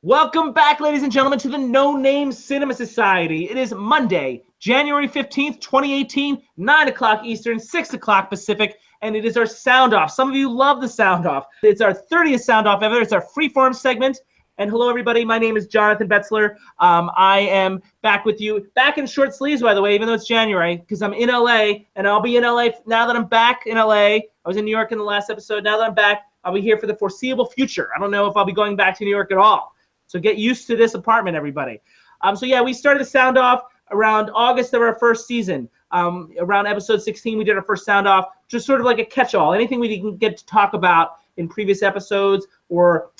Welcome back, ladies and gentlemen, to the No Name Cinema Society. It is Monday, January 15th, 2018, 9 o'clock Eastern, 6 o'clock Pacific, and it is our Sound Off. Some of you love the Sound Off. It's our 30th Sound Off ever. It's our freeform segment. And hello, everybody. My name is Jonathan Betzler. I am back with you, back in short sleeves, by the way, even though it's January, because I'm in LA, and I'll be in LA now that I'm back in LA. I was in New York in the last episode. Now that I'm back, I'll be here for the foreseeable future. I don't know if I'll be going back to New York at all. So get used to this apartment, everybody. So yeah, we started the Sound Off around August of our first season. Around episode 16, we did our first Sound Off, just sort of like a catch-all. Anything we didn't get to talk about in previous episodes, or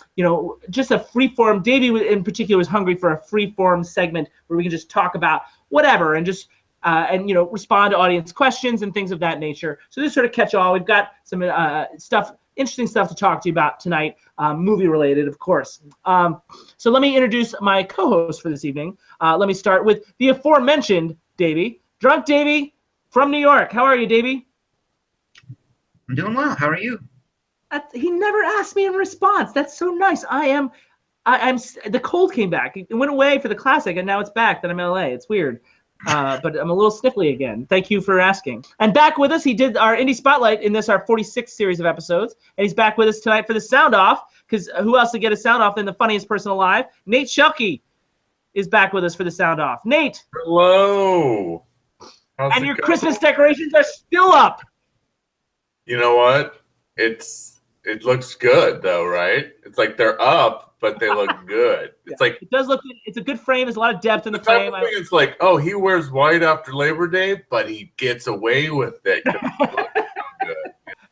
just a free-form. Davie in particular was hungry for a free-form segment where we can just talk about whatever and just respond to audience questions and things of that nature. So this sort of catch-all. We've got some interesting stuff to talk to you about tonight, movie-related, of course. So let me introduce my co-host for this evening. Let me start with the aforementioned Davie. Drunk Davie from New York. How are you, Davie? I'm doing well. How are you? He never asked me in response. That's so nice. I'm the cold came back. It went away for the classic, and now it's back that I'm in LA. It's weird. But I'm a little sniffly again. Thank you for asking. And back with us, he did our Indie Spotlight in our 46th series of episodes. And he's back with us tonight for the Sound Off, because who else to get a Sound Off than the funniest person alive? Nate Shelkey is back with us for the Sound Off. Nate. Hello. And your Christmas decorations are still up. You know what? It looks good though, right? It's like they're up, but they look good. It's like it does look. It's a good frame. There's a lot of depth in the frame. It's like, oh, he wears white after Labor Day, but he gets away with it. It looks so good.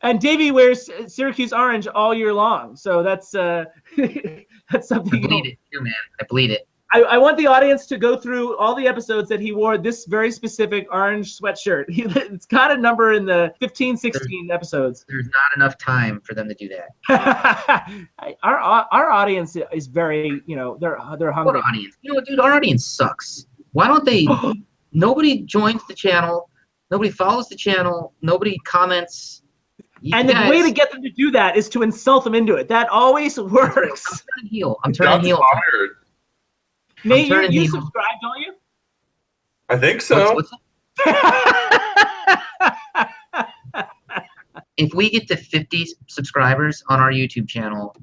And Davie wears Syracuse orange all year long, so that's that's something. I bleed it too, man. I bleed it. I want the audience to go through all the episodes that he wore this very specific orange sweatshirt. It's got a number in the 15, 16 episodes. There's not enough time for them to do that. our audience is very, they're hungry. What audience? Dude, our audience sucks. Why don't they? Nobody joins the channel. Nobody follows the channel. Nobody comments. And the way to get them to do that is to insult them into it. That always works. I'm turning heel. I'm turning heel. Nate, you subscribe, don't you? I think so. If we get to 50 subscribers on our YouTube channel,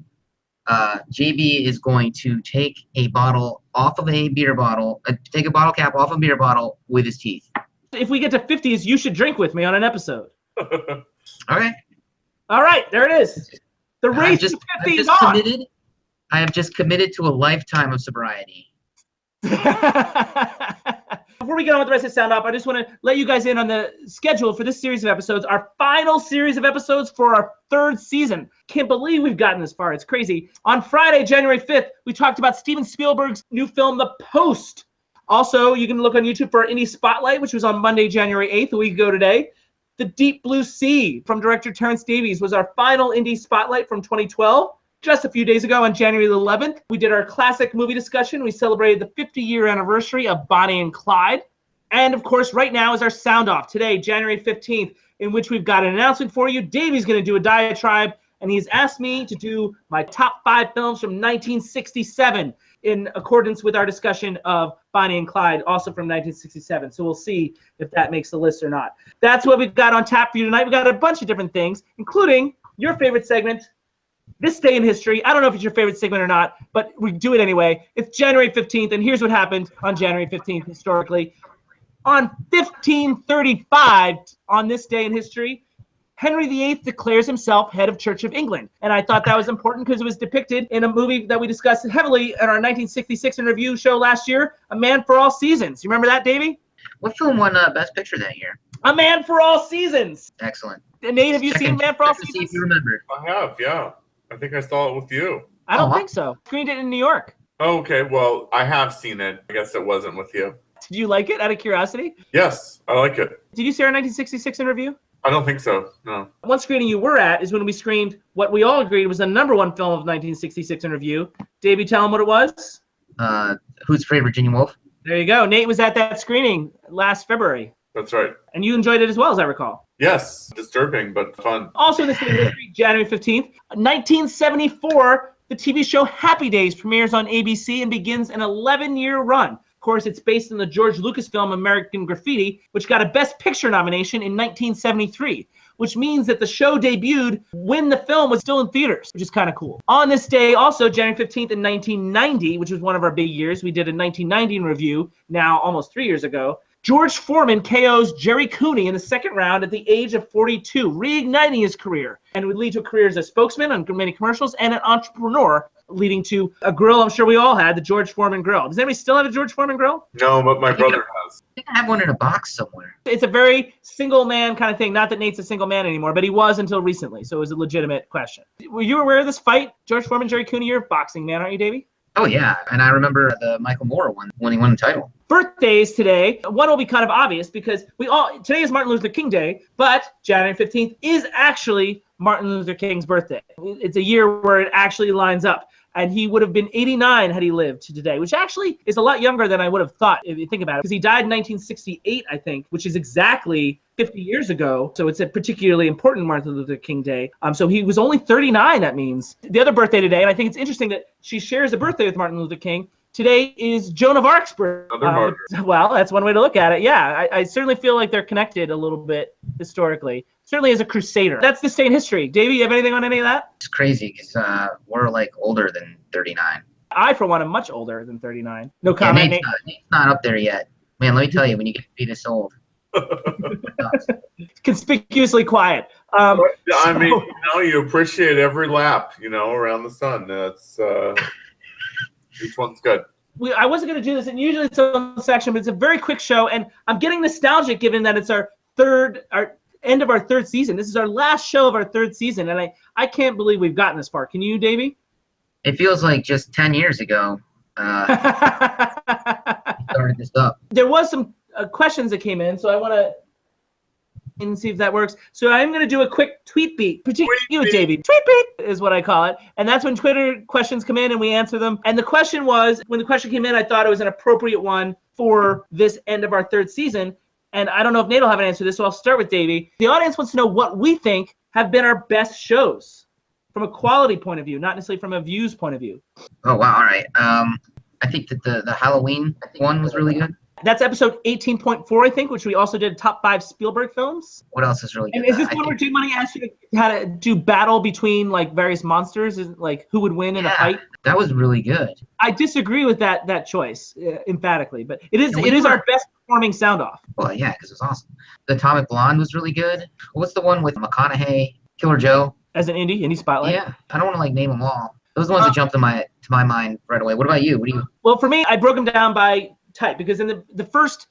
JB is going to take a bottle off of a beer bottle, take a bottle cap off a beer bottle with his teeth. If we get to 50s, you should drink with me on an episode. Okay. All right, there it is. The race to 50 is on. I have just committed to a lifetime of sobriety. Before we get on with the rest of the Sound Off, I just want to let you guys in on the schedule for this series of episodes, our final series of episodes for our third season. Can't believe we've gotten this far. It's crazy. On Friday, January 5th, we talked about Steven Spielberg's new film, The Post. Also, you can look on YouTube for our Indie Spotlight, which was on Monday, January 8th, a week ago today. The Deep Blue Sea from director Terrence Davies was our final Indie Spotlight from 2012. Just a few days ago on January the 11th, we did our classic movie discussion. We celebrated the 50-year anniversary of Bonnie and Clyde. And of course, right now is our Sound Off today, January 15th, in which we've got an announcement for you. Davie's going to do a diatribe, and he's asked me to do my top 5 films from 1967 in accordance with our discussion of Bonnie and Clyde, also from 1967. So we'll see if that makes the list or not. That's what we've got on tap for you tonight. We've got a bunch of different things, including your favorite segment, This Day in History. I don't know if it's your favorite segment or not, but we do it anyway. It's January 15th, and here's what happened on January 15th historically. On 1535, on this day in history, Henry VIII declares himself head of Church of England. And I thought that was important because it was depicted in a movie that we discussed heavily in our 1966 in Review show last year, A Man for All Seasons. You remember that, Davie? What film won Best Picture that year? A Man for All Seasons. Excellent. Nate, have you seen Man for All Seasons? See if you remember. I have, yeah. I think I saw it with you. I don't think so. Screened it in New York. Oh, okay, well, I have seen it. I guess it wasn't with you. Did you like it, out of curiosity? Yes, I like it. Did you see our 1966 in Review? I don't think so, no. One screening you were at is when we screened what we all agreed was the #1 film of 1966 in Review. Davie, tell him what it was? Who's Afraid of Virginia Woolf? There you go. Nate was at that screening last February. That's right. And you enjoyed it as well, as I recall. Yes, disturbing, but fun. Also, this day in history, January 15th, 1974, the TV show Happy Days premieres on ABC and begins an 11-year run. Of course, it's based on the George Lucas film American Graffiti, which got a Best Picture nomination in 1973, which means that the show debuted when the film was still in theaters, which is kind of cool. On this day, also January 15th in 1990, which was one of our big years, we did a 1990 review, now almost 3 years ago. George Foreman KOs Jerry Cooney in the second round at the age of 42, reigniting his career, and would lead to a career as a spokesman on many commercials and an entrepreneur, leading to a grill I'm sure we all had, the George Foreman grill. Does anybody still have a George Foreman grill? No, but my brother has. I think I have one in a box somewhere. It's a very single man kind of thing. Not that Nate's a single man anymore, but he was until recently, so it was a legitimate question. Were you aware of this fight? George Foreman, Jerry Cooney, you're a boxing man, aren't you, Davie? Oh, yeah. And I remember the Michael Moore one when he won the title. Birthdays today. One will be kind of obvious because today is Martin Luther King Day, but January 15th is actually Martin Luther King's birthday. It's a year where it actually lines up. And he would have been 89 had he lived to today, which actually is a lot younger than I would have thought if you think about it. Because he died in 1968, I think, which is exactly 50 years ago. So it's a particularly important Martin Luther King Day. So he was only 39, that means. The other birthday today, and I think it's interesting that she shares a birthday with Martin Luther King, today is Joan of Arc's birthday. Well, that's one way to look at it. Yeah, I certainly feel like they're connected a little bit historically. Certainly as a crusader. That's this day in history. Davey, you have anything on any of that? It's crazy because we're like older than 39. I, for one, am much older than 39. No comment. Yeah, Nate's not up there yet. Man, let me tell you, when you get to be this old. Conspicuously quiet. I mean, you appreciate every lap, around the sun. That's each one's good. I wasn't going to do this, and usually it's on the section, but it's a very quick show, and I'm getting nostalgic given that it's our end of our third season. This is our last show of our third season, and I can't believe we've gotten this far. Can you, Davey? It feels like just 10 years ago we started this up. There was some questions that came in, so I want to see if that works. So I'm going to do a quick tweet beat. Particularly you, Davey. Tweet beat is what I call it. And that's when Twitter questions come in and we answer them. And the question was, when the question came in, I thought it was an appropriate one for this end of our third season. And I don't know if Nate will have an answer to this, so I'll start with Davey. The audience wants to know what we think have been our best shows from a quality point of view, not necessarily from a views point of view. Oh, wow. All right. I think that the Halloween one was really good. That's episode 18.4, I think, which we also did top 5 Spielberg films. What else is really good? And is this one where Jay Money asked you how to do battle between like various monsters, like who would win in a fight? That was really good. I disagree with that choice emphatically, but it is our best performing sound off. Well, yeah, because it was awesome. The Atomic Blonde was really good. What's the one with McConaughey, Killer Joe? As an indie spotlight. Yeah, I don't want to name them all. Those are the ones that jumped to my mind right away. What about you? What do you? Well, for me, I broke them down by type because in the first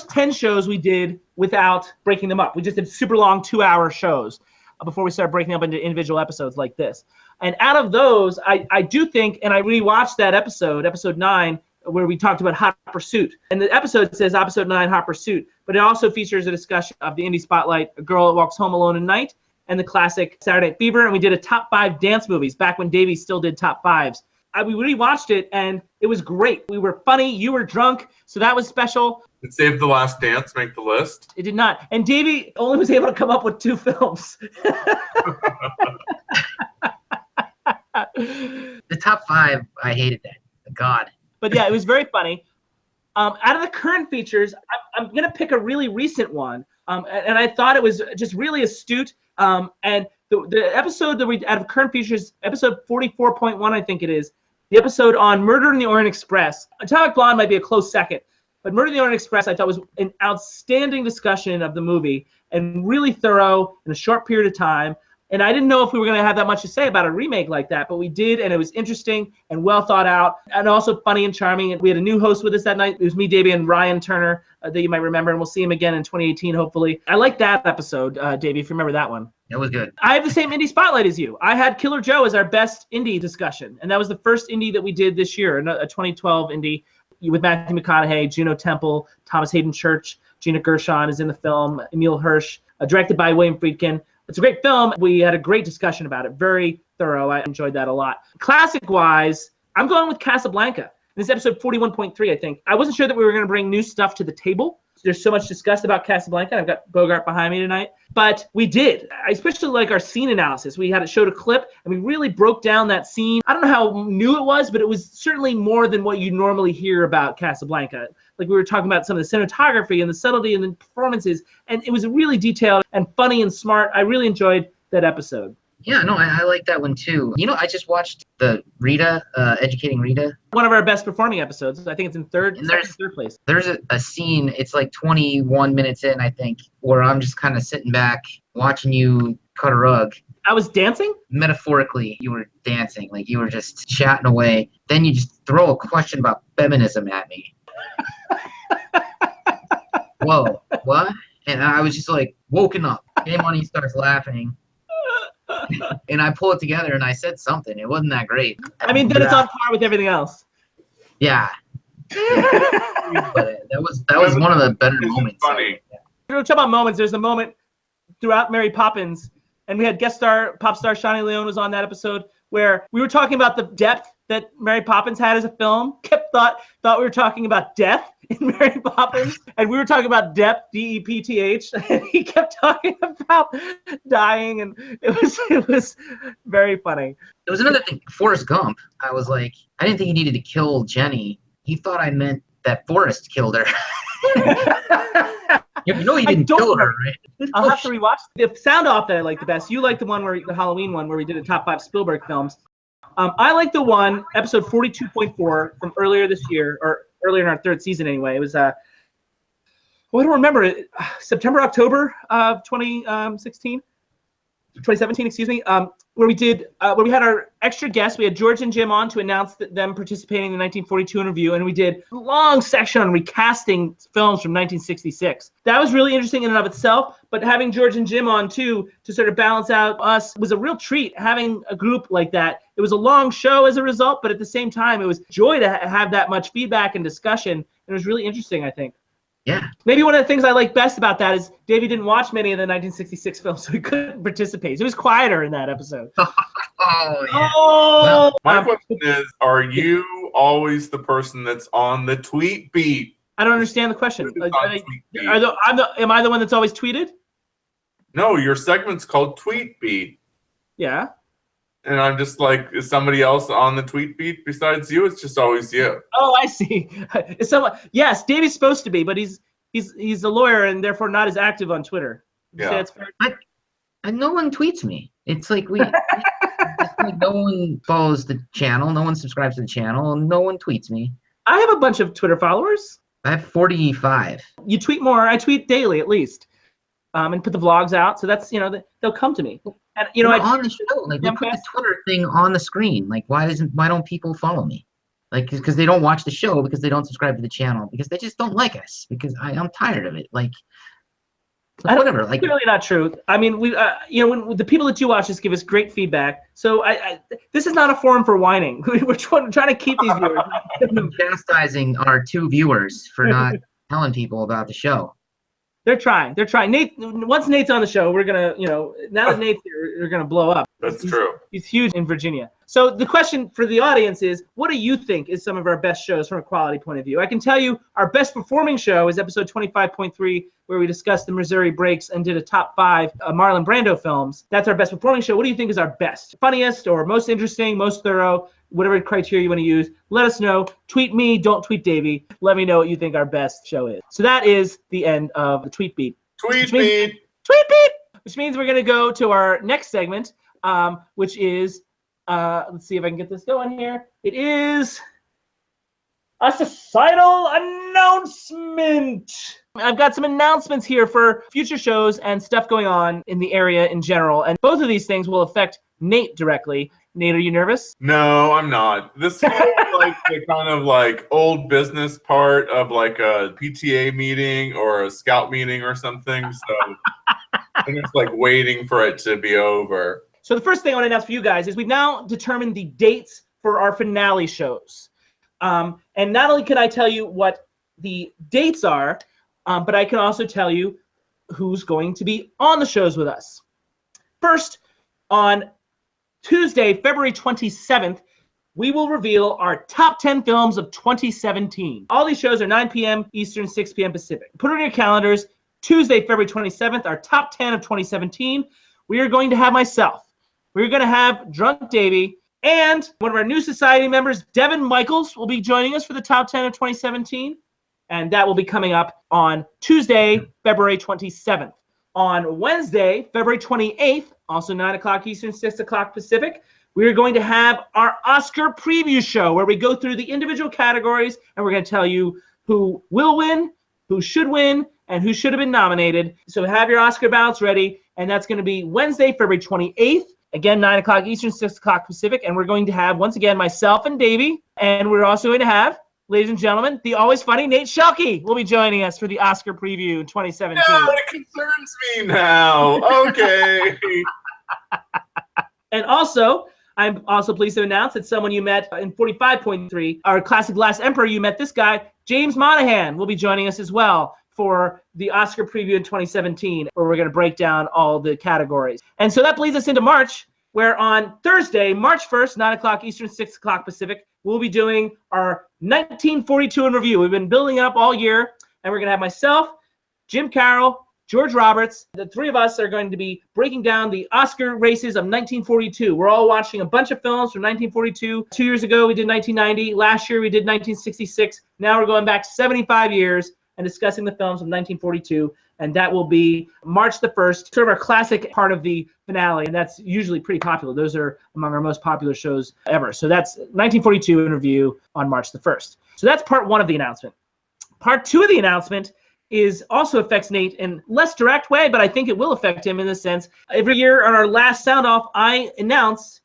10 shows we did without breaking them up. We just did super long 2-hour shows before we started breaking up into individual episodes like this. And out of those, I do think, and I rewatched that episode 9, where we talked about Hot Pursuit. And the episode says episode 9, Hot Pursuit, but it also features a discussion of the indie spotlight, A Girl That Walks Home Alone at Night, and the classic Saturday Night Fever. And we did a top 5 dance movies back when Davey still did top 5s. We rewatched it, and it was great. We were funny. You were drunk, so that was special. Did Save the Last Dance make the list? It did not. And Davey only was able to come up with 2 films. The top 5, I hated that. God. But yeah, it was very funny. Out of the current features, I'm going to pick a really recent one. And I thought it was just really astute. And the episode that we out of current features, episode 44.1, I think it is, the episode on Murder in the Orient Express. Atomic Blonde might be a close second, but Murder in the Orient Express I thought was an outstanding discussion of the movie and really thorough in a short period of time. And I didn't know if we were going to have that much to say about a remake like that, but we did, and it was interesting and well thought out, and also funny and charming. And we had a new host with us that night. It was me, Davey, and Ryan Turner that you might remember, and we'll see him again in 2018, hopefully. I like that episode, Davey, if you remember that one. It was good. I have the same indie spotlight as you. I had Killer Joe as our best indie discussion, and that was the first indie that we did this year, a 2012 indie with Matthew McConaughey, Juno Temple, Thomas Hayden Church, Gina Gershon is in the film, Emil Hirsch, directed by William Friedkin. It's a great film. We had a great discussion about it. Very thorough. I enjoyed that a lot. Classic-wise, I'm going with Casablanca. This is episode 41.3, I think. I wasn't sure that we were going to bring new stuff to the table, There's so much discussed about Casablanca. I've got Bogart behind me tonight. But we did. I especially like our scene analysis. We had it showed a clip, and we really broke down that scene. I don't know how new it was, but it was certainly more than what you normally hear about Casablanca. Like we were talking about some of the cinematography and the subtlety and the performances, and it was really detailed and funny and smart. I really enjoyed that episode. Yeah, no, I like that one too. You know, I just watched the Rita, Educating Rita. One of our best performing episodes. I think it's in third place. There's a scene, it's like 21 minutes in, I think, where I'm just kind of sitting back watching you cut a rug. I was dancing? Metaphorically, you were dancing. Like you were just chatting away. Then you just throw a question about feminism at me. Whoa, what? And I was just like, woken up. Game on, he starts laughing. And I pull it together and I said something. It wasn't that great. I mean, then it's on par with everything else. Yeah. But that was one of the better moments. Funny. We're talking about moments. There's a moment throughout Mary Poppins, and we had pop star Shawnee Leon was on that episode, where we were talking about the depth that Mary Poppins had as a film. Thought we were talking about death in Mary Poppins, and we were talking about depth, D-E-P-T-H, and he kept talking about dying, and it was very funny. There was another thing, Forrest Gump. I was like, I didn't think he needed to kill Jenny. He thought I meant that Forrest killed her. You know he didn't kill her, right? I'll have to rewatch the sound off that I like the best. You like the one the Halloween one where we did the top 5 Spielberg films. I like the one, episode 42.4 from earlier this year, or earlier in our 3rd season anyway. It was, I don't remember it, September, October of 2017, excuse me, where we had our extra guests. We had George and Jim on to announce them participating in the 1942 interview, and we did a long section on recasting films from 1966. That was really interesting in and of itself, but having George and Jim on too to sort of balance out us was a real treat. Having a group like that, it was a long show as a result, but at the same time, it was joy to have that much feedback and discussion, and it was really interesting, I think. Yeah. Maybe one of the things I like best about that is Davie didn't watch many of the 1966 films, so he couldn't participate. So it was quieter in that episode. Oh, yeah. Oh! My question is, are you always the person that's on the tweet beat? I don't understand the question. Who's on tweet beat? Am I the one that's always tweeted? No, your segment's called Tweet Beat. Yeah. And I'm just like, is somebody else on the tweet beat besides you? It's just always you. Oh, I see. Is someone? Yes, Davey's supposed to be, but he's a lawyer and therefore not as active on Twitter. Yeah. That's fair? And no one tweets me. It's like no one follows the channel, no one subscribes to the channel, and no one tweets me. I have a bunch of Twitter followers. I have 45. You tweet more. I tweet daily at least, and put the vlogs out. So that's they'll come to me. And on the show, like they put the Twitter thing on the screen. Like why don't people follow me? Like because they don't watch the show, because they don't subscribe to the channel, because they just don't like us, because I'm tired of it. Like whatever. Like really not true. I mean, we when the people that do watch us give us great feedback. So this is not a forum for whining. We're trying to keep these viewers. I'm chastising our 2 viewers for not telling people about the show. They're trying. Nate, once Nate's on the show, we're gonna, now that Nate's here, we're gonna blow up. That's true. He's huge in Virginia. So the question for the audience is, what do you think is some of our best shows from a quality point of view? I can tell you our best performing show is episode 25.3, where we discussed the Missouri Breaks and did a top 5 Marlon Brando films. That's our best performing show. What do you think is our best, funniest, or most interesting, most thorough? Whatever criteria you want to use, let us know. Tweet me, don't tweet Davie. Let me know what you think our best show is. So that is the end of the Tweet Beat. Tweet Beat! Which means we're going to go to our next segment, which is, let's see if I can get this going here. It is a societal announcement. I've got some announcements here for future shows and stuff going on in the area in general. And both of these things will affect Nate directly. Nate, are you nervous? No, I'm not. This is like the kind of like old business part of like a PTA meeting or a scout meeting or something. So I'm just like waiting for it to be over. So the first thing I want to announce for you guys is we've now determined the dates for our finale shows. And not only can I tell you what the dates are, but I can also tell you who's going to be on the shows with us. First, on Tuesday, February 27th, we will reveal our top 10 films of 2017. All these shows are 9 p.m. Eastern, 6 p.m. Pacific. Put it on your calendars. Tuesday, February 27th, our top 10 of 2017. We are going to have myself. We're going to have Drunk Davie, and one of our new society members, Devin Michaels, will be joining us for the top 10 of 2017. And that will be coming up on Tuesday, February 27th. On Wednesday, February 28th, also 9 o'clock Eastern, 6 o'clock Pacific, we are going to have our Oscar preview show where we go through the individual categories and we're going to tell you who will win, who should win, and who should have been nominated. So have your Oscar ballots ready, and that's going to be Wednesday, February 28th. Again, 9 o'clock Eastern, 6 o'clock Pacific. And we're going to have, once again, myself and Davie. And we're also going to have, ladies and gentlemen, the always funny Nate Shelkey will be joining us for the Oscar preview in 2017. Yeah, it concerns me now. Okay. And also, I'm also pleased to announce that someone you met in 45.3, our classic Last Emperor, you met this guy, James Monaghan, will be joining us as well for the Oscar preview in 2017, where we're going to break down all the categories. And so that leads us into March, where on Thursday, March 1st, 9 o'clock Eastern, 6 o'clock Pacific, we'll be doing our 1942 in review. We've been building up all year, and we're going to have myself, Jim Carroll, George Roberts. The three of us are going to be breaking down the Oscar races of 1942. We're all watching a bunch of films from 1942. 2 years ago, we did 1990. Last year, we did 1966. Now we're going back 75 years and discussing the films of 1942, and that will be March the 1st, sort of our classic part of the finale, and that's usually pretty popular. Those are among our most popular shows ever. So that's 1942 in review on March the 1st. So that's part one of the announcement. Part two of the announcement is also affects Nate in less direct way, but I think it will affect him in the sense, every year on our last sound off, I announce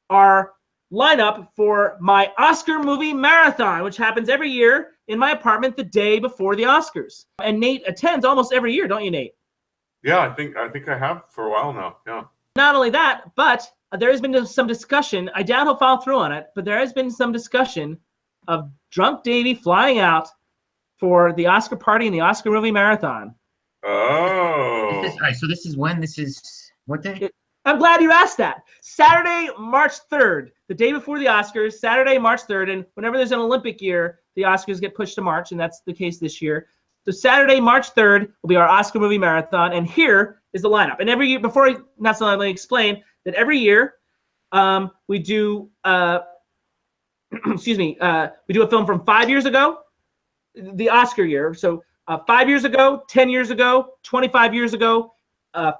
our lineup for my Oscar movie marathon, which happens every year in my apartment the day before the Oscars. And Nate attends almost every year, don't you, Nate? Yeah, I think I have for a while now. Yeah. Not only that, but there has been some discussion. I doubt he'll follow through on it, but there has been some discussion of Drunk Davie flying out for the Oscar party and the Oscar movie marathon. Oh. All right, so this is when? This is what day? I'm glad you asked that. Saturday, March 3rd, the day before the Oscars, Saturday, March 3rd, and whenever there's an Olympic year, the Oscars get pushed to March, and that's the case this year. So Saturday, March 3rd will be our Oscar movie marathon, and here is the lineup. And every year, before I, not so let me explain that every year we do, excuse me, we do a film from 5 years ago, the Oscar year. So 5 years ago, 10 years ago, 25 years ago,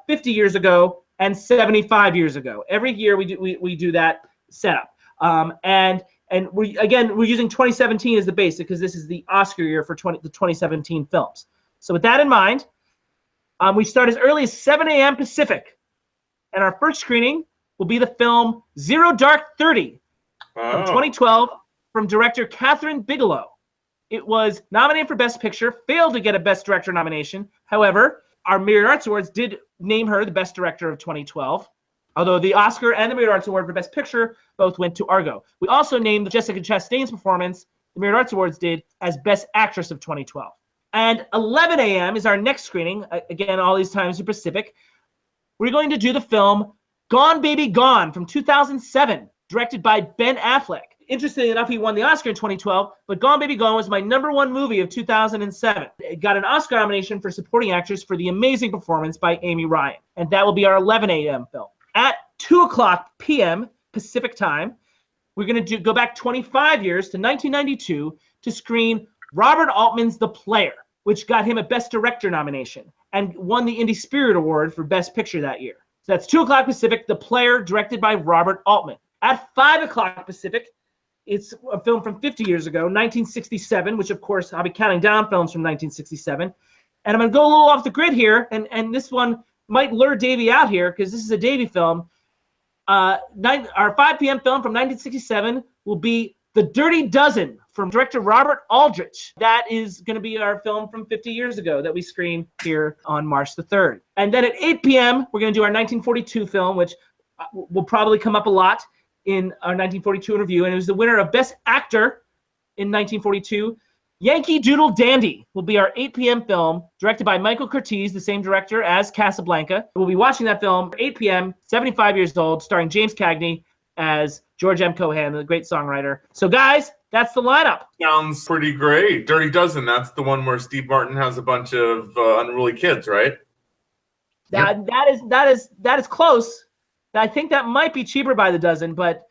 50 years ago, and 75 years ago. Every year we do that setup. And we're using 2017 as the base because this is the Oscar year for the 2017 films. So with that in mind, we start as early as 7 a.m. Pacific. And our first screening will be the film Zero Dark 30 from 2012 from director Catherine Bigelow. It was nominated for Best Picture, failed to get a Best Director nomination. However, our Myriad Arts Awards did name her the Best Director of 2012, although the Oscar and the Myriad Arts Award for Best Picture both went to Argo. We also named Jessica Chastain's performance, the Myriad Arts Awards did, as Best Actress of 2012. And 11 a.m. is our next screening. Again, all these times in Pacific. We're going to do the film Gone Baby Gone from 2007, directed by Ben Affleck. Interestingly enough, he won the Oscar in 2012, but Gone Baby Gone was my #1 movie of 2007. It got an Oscar nomination for supporting actress for the amazing performance by Amy Ryan. And that will be our 11 a.m. film. At 2 o'clock p.m. Pacific time, we're going to go back 25 years to 1992 to screen Robert Altman's The Player, which got him a Best Director nomination and won the Indie Spirit Award for Best Picture that year. So that's 2 o'clock Pacific, The Player, directed by Robert Altman. At 5 o'clock Pacific, it's a film from 50 years ago, 1967, which, of course, I'll be counting down films from 1967. And I'm going to go a little off the grid here, and this one might lure Davie out here because this is a Davie film. Our 5 p.m. film from 1967 will be The Dirty Dozen from director Robert Aldrich. That is going to be our film from 50 years ago that we screened here on March the 3rd. And then at 8 p.m., we're going to do our 1942 film, which will probably come up a lot in our 1942 interview, and it was the winner of Best Actor in 1942. Yankee Doodle Dandy will be our 8 p.m. film, directed by Michael Curtiz, the same director as Casablanca. We'll be watching that film at 8 p.m., 75 years old, starring James Cagney as George M. Cohan, the great songwriter. So, guys, that's the lineup. Sounds pretty great. Dirty Dozen, that's the one where Steve Martin has a bunch of unruly kids, right? That is close. I think that might be Cheaper by the Dozen, but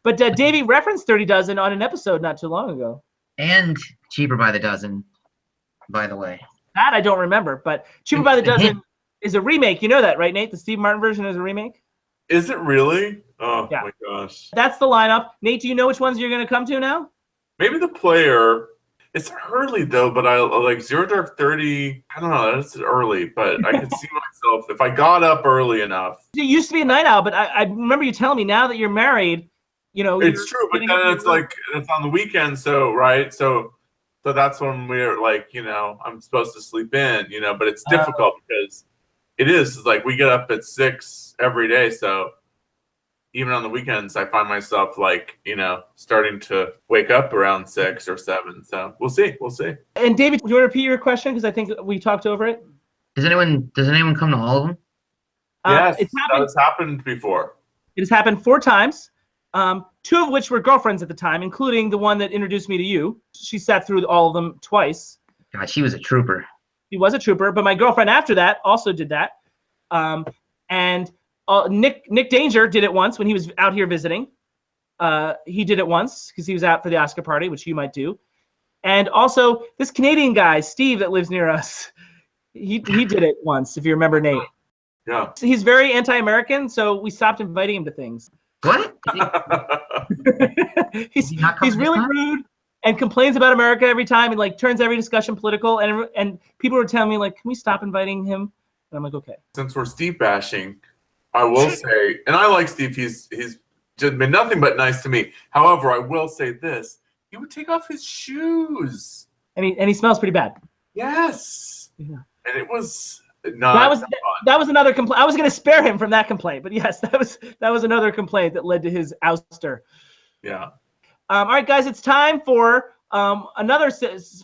but Davie referenced 30 Dozen on an episode not too long ago. And Cheaper by the Dozen, by the way. That I don't remember, but Cheaper by the Dozen is a remake. You know that, right, Nate? The Steve Martin version is a remake. Is it really? Oh Yeah. my gosh. That's the lineup. Nate, do you know which ones you're going to come to now? Maybe The Player. It's early though, but I like Zero Dark 30. I don't know. That's early, but I can see myself if I got up early enough. You used to be a night owl, but I remember you telling me now that you're married, you know. It's true, but then it's like it's on the weekend, so right, so that's when we're like, you know, I'm supposed to sleep in, you know, but it's difficult because it's like we get up at 6 every day, so even on the weekends, I find myself like, you know, starting to wake up around 6 or 7. So we'll see. And David, do you want to repeat your question? Because I think we talked over it. Does anyone come to all of them? Yes, that's happened before. It has happened 4 times, 2 of which were girlfriends at the time, including the one that introduced me to you. She sat through all of them twice. God, she was a trooper. She was a trooper, but my girlfriend after that also did that. And Nick Danger did it once when he was out here visiting. He did it once because he was out for the Oscar party, which you might do. And also this Canadian guy, Steve, that lives near us, he did it once, if you remember Nate. Yeah. He's very anti-American, so we stopped inviting him to things. What? He's really rude and complains about America every time and like turns every discussion political. And people were telling me like, can we stop inviting him? And I'm like, okay. Since we're Steve bashing, I will say, and I like Steve. He's just been nothing but nice to me. However, I will say this: he would take off his shoes, and he smells pretty bad. Yes. Yeah. And it was not. That was another complaint. I was going to spare him from that complaint, but yes, that was another complaint that led to his ouster. Yeah. All right, guys, it's time for another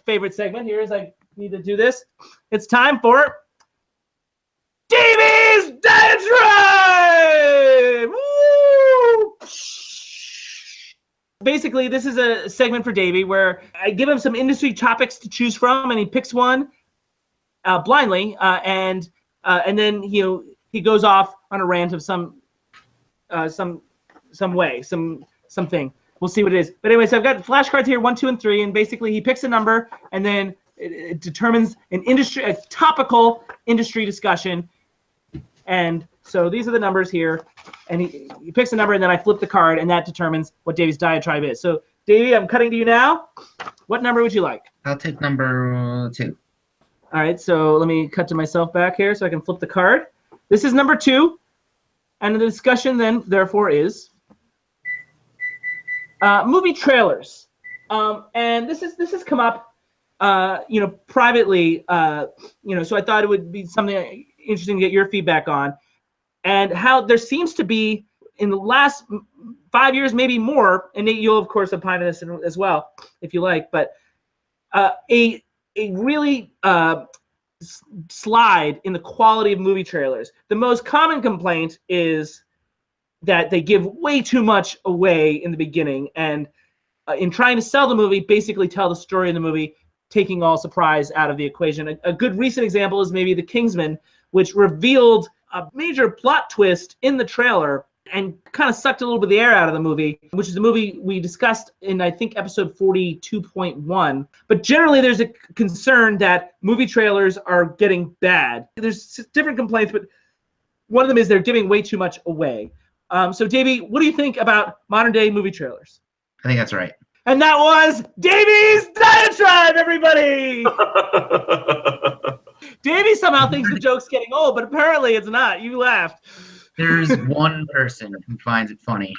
favorite segment. Here is I need to do this. It's time for Davie's Diatribe! Woo! Basically, this is a segment for Davie where I give him some industry topics to choose from, and he picks one blindly, and then he goes off on a rant of some way, something. We'll see what it is. But anyway, so I've got flashcards here, 1, 2, and 3, and basically he picks a number, and then it determines a topical industry discussion. And so these are the numbers here, and he picks a number, and then I flip the card, and that determines what Davie's diatribe is. So, Davie, I'm cutting to you now. What number would you like? I'll take number 2. All right, so let me cut to myself back here so I can flip the card. This is number 2, and the discussion then, therefore, is movie trailers. And this has come up, privately, so I thought it would be something interesting to get your feedback on, and how there seems to be in the last 5 years, maybe more, and Nate, you'll of course opine on this as well if you like, but a really slide in the quality of movie trailers. The most common complaint is that they give way too much away in the beginning, and in trying to sell the movie, basically tell the story of the movie, taking all surprise out of the equation. A good recent example is maybe The Kingsman, which revealed a major plot twist in the trailer and kind of sucked a little bit of the air out of the movie, which is a movie we discussed in, I think, episode 42.1. But generally, there's a concern that movie trailers are getting bad. There's different complaints, but one of them is they're giving way too much away. So, Davie, what do you think about modern-day movie trailers? I think that's right. And that was Davie's Diatribe, everybody! Davie somehow thinks the joke's getting old, but apparently it's not. You laughed. There's one person who finds it funny,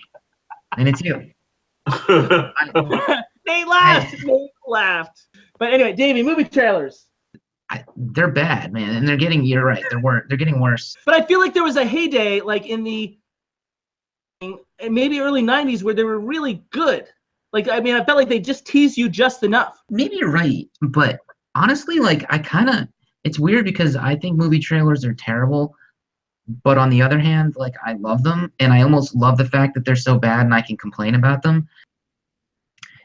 and it's you. Nate laughed. Nate laughed. But anyway, Davie, movie trailers. They're bad, man, and you're right. They're getting worse. But I feel like there was a heyday, like in the maybe early 90s, where they were really good. Like, I mean, I felt like they just teased you just enough. Maybe you're right, but honestly, like, it's weird because I think movie trailers are terrible, But on the other hand, like, I love them, and I almost love the fact that they're so bad and I can complain about them.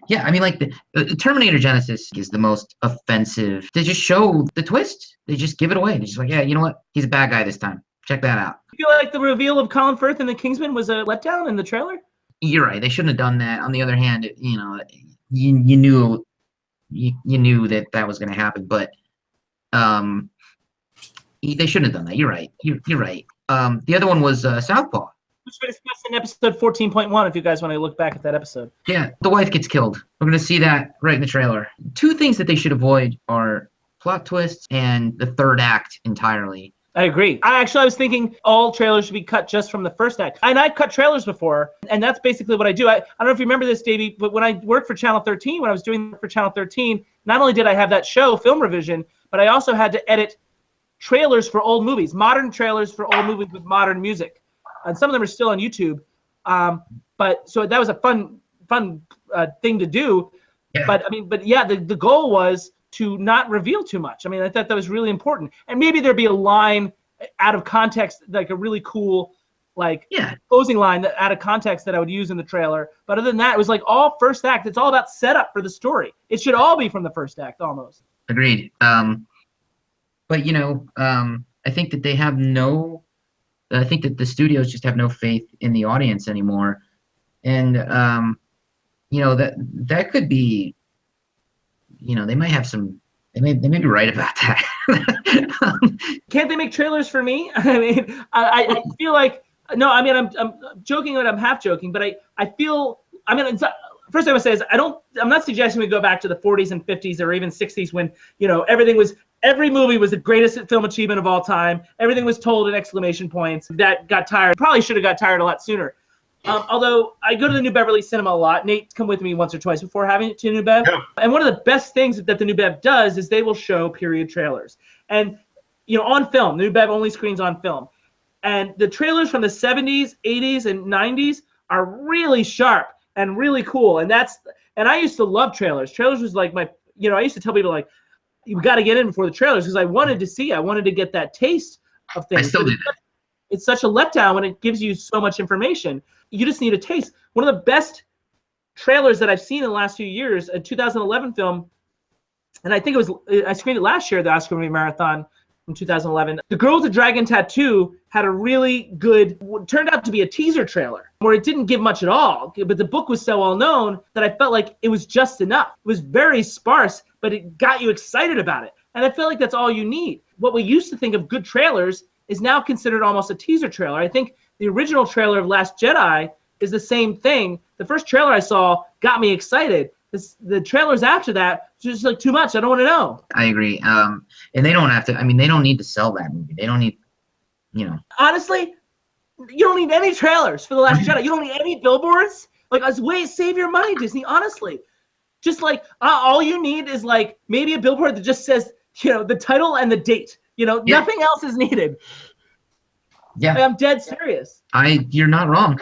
Yeah, I mean, like, the Terminator Genesis is the most offensive. They just show the twist. They just give it away. They're just like, yeah, you know what? He's a bad guy this time. Check that out. I feel like the reveal of Colin Firth and the Kingsman was a letdown in the trailer. You're right. They shouldn't have done that. On the other hand, you know, you knew that was going to happen, but they shouldn't have done that. You're right. You're right. The other one was Southpaw. Which we discussed in episode 14.1 if you guys want to look back at that episode. Yeah, the wife gets killed. We're going to see that right in the trailer. Two things that they should avoid are plot twists and the third act entirely. I agree. I was thinking all trailers should be cut just from the first act. And I've cut trailers before, and that's basically what I do. I don't know if you remember this, Davey, but when I worked for Channel 13, when I was doing for Channel 13, not only did I have that show, Film Revision, but I also had to edit trailers for old movies, modern trailers for old movies with modern music. And some of them are still on YouTube. But so that was a fun thing to do. Yeah. But yeah, the goal was to not reveal too much. I mean, I thought that was really important. And maybe there'd be a line out of context, like a really cool, closing line that out of context that I would use in the trailer. But other than that, it was like all first act. It's all about setup for the story. It should all be from the first act almost. Agreed. But, you know, I think that they have I think that the studios just have no faith in the audience anymore. And, you know, that could be, you know, they might have some, they may be right about that. Can't they make trailers for me? I mean, I feel like, no, I mean, I'm joking, but I'm half joking, but I feel, I mean, first thing I would say is I'm not suggesting we go back to the 40s and 50s or even 60s when, you know, every movie was the greatest film achievement of all time. Everything was told in exclamation points. That got tired. Probably should have got tired a lot sooner. Although I go to the New Beverly Cinema a lot. Nate's come with me once or twice before having it to New Bev. Yeah. And one of the best things that the New Bev does is they will show period trailers. And, you know, on film. New Bev only screens on film. And the trailers from the 70s, 80s, and 90s are really sharp and really cool. And I used to love trailers. Trailers was like I used to tell people, like, you got to get in before the trailers because I wanted to get that taste of things. I still do that. It's such a letdown when it gives you so much information. You just need a taste. One of the best trailers that I've seen in the last few years, a 2011 film, and I think I screened it last year at the Oscar Movie Marathon in 2011. The Girl with the Dragon Tattoo had a really good, what turned out to be a teaser trailer where it didn't give much at all, but the book was so well known that I felt like it was just enough. It was very sparse, but it got you excited about it. And I feel like that's all you need. What we used to think of good trailers is now considered almost a teaser trailer. I think the original trailer of Last Jedi is the same thing. The first trailer I saw got me excited. The trailers after that, just like too much. I don't want to know. I agree. And they don't have to, I mean, they don't need to sell that movie. They don't need, you know. Honestly, you don't need any trailers for The Last Jedi. You don't need any billboards. Like, save your money, Disney, honestly. Just like, all you need is like maybe a billboard that just says, you know, the title and the date. You know, yeah. Nothing else is needed. Yeah. Like, I'm dead serious. You're not wrong.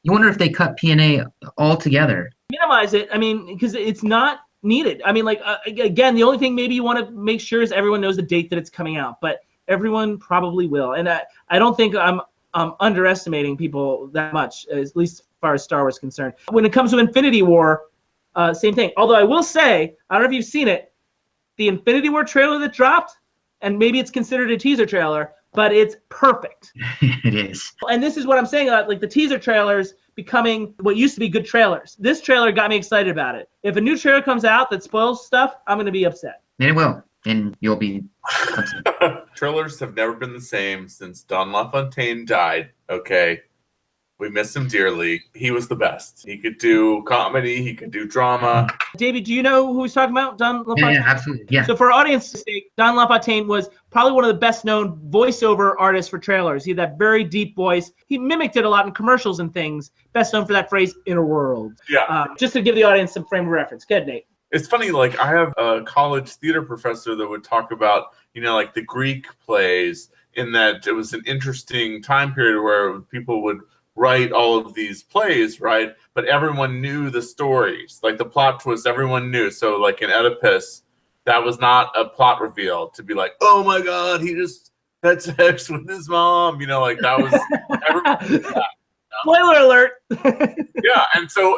You wonder if they cut P&A altogether. Minimize it. I mean, because it's not needed. I mean, like, again, the only thing maybe you want to make sure is everyone knows the date that it's coming out, but everyone probably will. And I don't think I'm underestimating people that much, at least as far as Star Wars is concerned. When it comes to Infinity War, same thing. Although I will say, I don't know if you've seen it, the Infinity War trailer that dropped, and maybe it's considered a teaser trailer, but it's perfect. It is. And this is what I'm saying, like the teaser trailers becoming what used to be good trailers. This trailer got me excited about it. If a new trailer comes out that spoils stuff, I'm going to be upset. And it will. And you'll be upset. Trailers have never been the same since Don LaFontaine died, okay? We miss him dearly. He was the best. He could do comedy. He could do drama. Davey, do you know who he's talking about? Don LaFontaine? Yeah, absolutely. Yeah. So for our audience's sake, Don LaFontaine was probably one of the best-known voiceover artists for trailers. He had that very deep voice. He mimicked it a lot in commercials and things. Best known for that phrase, "inner world." Yeah. Just to give the audience some frame of reference. Go ahead, Nate. It's funny, like, I have a college theater professor that would talk about, you know, like the Greek plays, in that it was an interesting time period where people would write all of these plays, right? But everyone knew the stories, like the plot twist, everyone knew. So like in Oedipus, that was not a plot reveal to be like, oh my God, he just had sex with his mom. You know, like that was everybody. Spoiler alert. Yeah, and so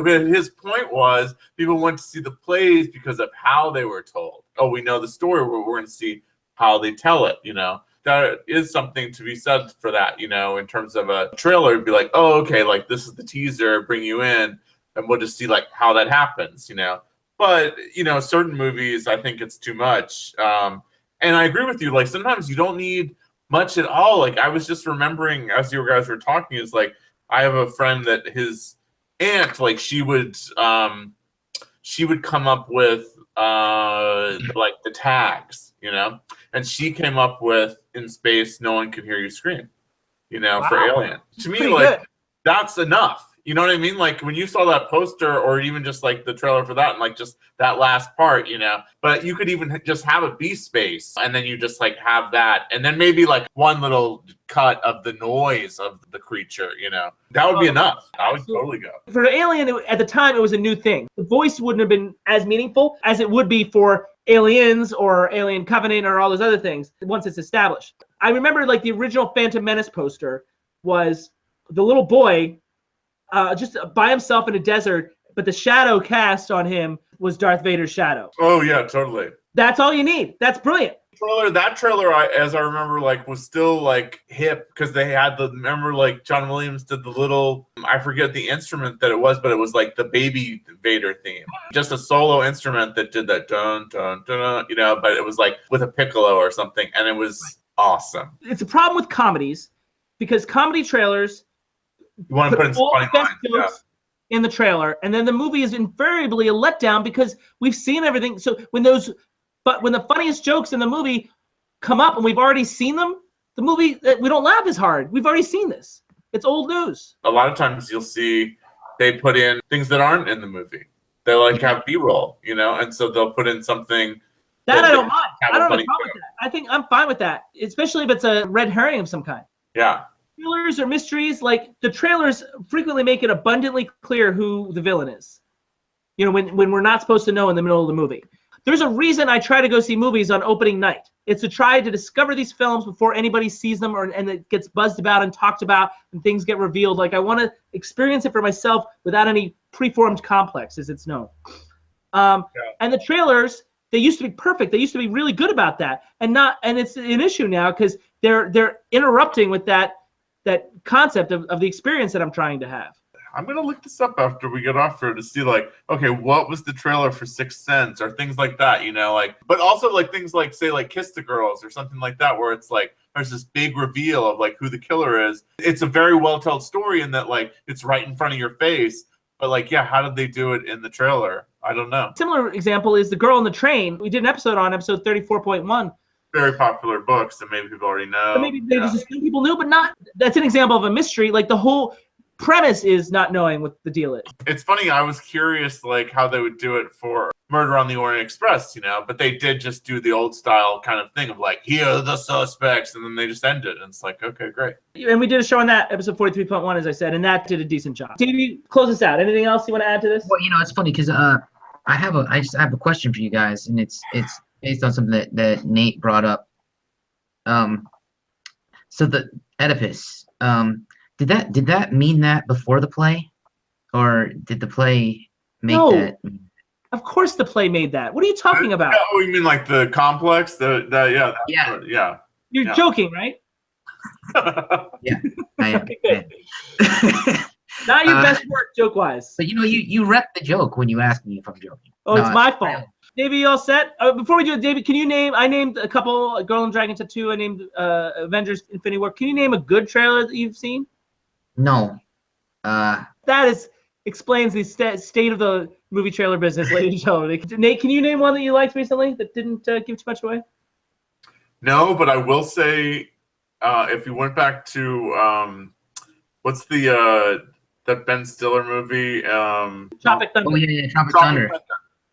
his point was people went to see the plays because of how they were told. Oh, we know the story, but we're going to see how they tell it. You know, that is something to be said for that. You know, in terms of a trailer, it'd be like, oh, okay, like this is the teaser, bring you in, and we'll just see like how that happens. You know, but you know, certain movies, I think it's too much. And I agree with you. Like sometimes you don't need much at all. Like I was just remembering as you guys were talking, is like I have a friend that his aunt, like she would come up with like the tags, you know, and she came up with in space, no one can hear you scream, you know, for Alien. To me, like that's enough. You know what I mean? Like when you saw that poster or even just like the trailer for that and like just that last part, you know, but you could even just have it be space and then you just like have that and then maybe like one little cut of the noise of the creature, you know, that would be enough. I would totally go. For Alien, at the time, it was a new thing. The voice wouldn't have been as meaningful as it would be for Aliens or Alien Covenant or all those other things once it's established. I remember like the original Phantom Menace poster was the little boy just by himself in a desert, but the shadow cast on him was Darth Vader's shadow. Oh yeah, totally. That's all you need. That's brilliant. That trailer, as I remember, like was still like hip because they had remember like John Williams did the little, I forget the instrument that it was, but it was like the Baby Vader theme, just a solo instrument that did that dun dun dun, you know, but it was like with a piccolo or something, and it was awesome. It's a problem with comedies because comedy trailers. You want to put in some funny lines, in the trailer, and then the movie is invariably a letdown because we've seen everything. So when the funniest jokes in the movie come up and we've already seen them, the movie we don't laugh as hard. We've already seen this. It's old news. A lot of times you'll see they put in things that aren't in the movie. They like have B-roll, you know, and so they'll put in something. That I don't mind. I don't have a problem with that. I think I'm fine with that, especially if it's a red herring of some kind. Yeah. Trailers or mysteries, like the trailers frequently make it abundantly clear who the villain is. You know, when we're not supposed to know in the middle of the movie. There's a reason I try to go see movies on opening night. It's to try to discover these films before anybody sees them and it gets buzzed about and talked about and things get revealed. Like I want to experience it for myself without any preformed complex, as it's known. And the trailers, they used to be perfect. They used to be really good about that, and it's an issue now because they're interrupting with that concept of the experience that I'm trying to have. I'm going to look this up after we get off here to see like, okay, what was the trailer for Sixth Sense or things like that, you know, like, but also like things like say like Kiss the Girls or something like that, where it's like, there's this big reveal of like who the killer is. It's a very well told story in that like, it's right in front of your face, but like, yeah, how did they do it in the trailer? I don't know. Similar example is The Girl on the Train. We did an episode on episode 34.1. Very popular books that maybe people already know. But maybe just some people knew, but not. That's an example of a mystery. Like the whole premise is not knowing what the deal is. It's funny. I was curious, like how they would do it for Murder on the Orient Express, you know, but they did just do the old style kind of thing of like, here are the suspects, and then they just end it, and it's like, okay, great. And we did a show on that, episode 43.1, as I said, and that did a decent job. Davie, close us out. Anything else you want to add to this? Well, you know, it's funny because I have a question for you guys, and it's based on something that Nate brought up. So the Oedipus, did that mean that before the play, or did the play make that? Of course, the play made that. What are you talking about? Oh, you mean like the complex? Yeah. You're joking, right? Yeah, I am. Okay, not your best work, joke-wise. But you know, you rep the joke when you ask me if I'm joking. Oh, it's my fault. Davie, you all set? Before we do it, Davie, can you name? I named a couple. Girl and Dragon Tattoo. I named Avengers: Infinity War. Can you name a good trailer that you've seen? No. That explains the state of the movie trailer business, ladies and gentlemen. Nate, can you name one that you liked recently that didn't give too much away? No, but I will say, if you went back to what's the that Ben Stiller movie? Tropic Thunder. Oh yeah, Tropic Thunder.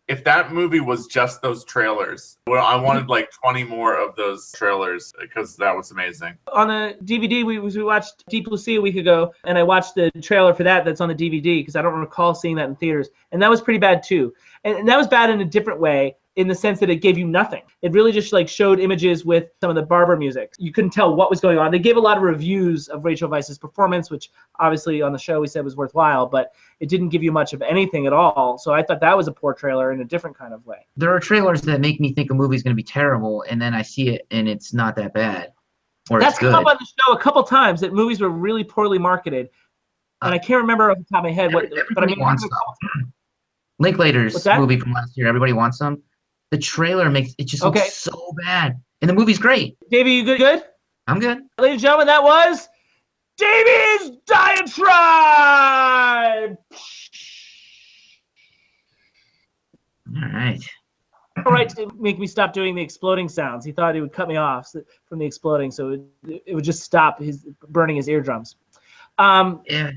If that movie was just those trailers, well, I wanted like 20 more of those trailers because that was amazing. On the DVD, we watched Deep Blue Sea a week ago, and I watched the trailer for that's on the DVD because I don't recall seeing that in theaters. And that was pretty bad too. And that was bad in a different way. in the sense that it gave you nothing. It really just like showed images with some of the Barber music. You couldn't tell what was going on. They gave a lot of reviews of Rachel Weisz's performance, which obviously on the show we said was worthwhile, but it didn't give you much of anything at all. So I thought that was a poor trailer in a different kind of way. There are trailers that make me think a movie's going to be terrible, and then I see it and it's not that bad. Or That's it's good. come up on the show a couple times that movies were really poorly marketed. And I can't remember off the top of my head what, but I mean, wants some. Linklater's movie from last year, Everybody Wants Some. The trailer makes it just looks so bad, and the movie's great. Davey, you good? I'm good. Ladies and gentlemen, that was Davey's Diatribe. All right. All right, to make me stop doing the exploding sounds. He thought he would cut me off from the exploding, so it would just stop burning his eardrums. Yeah.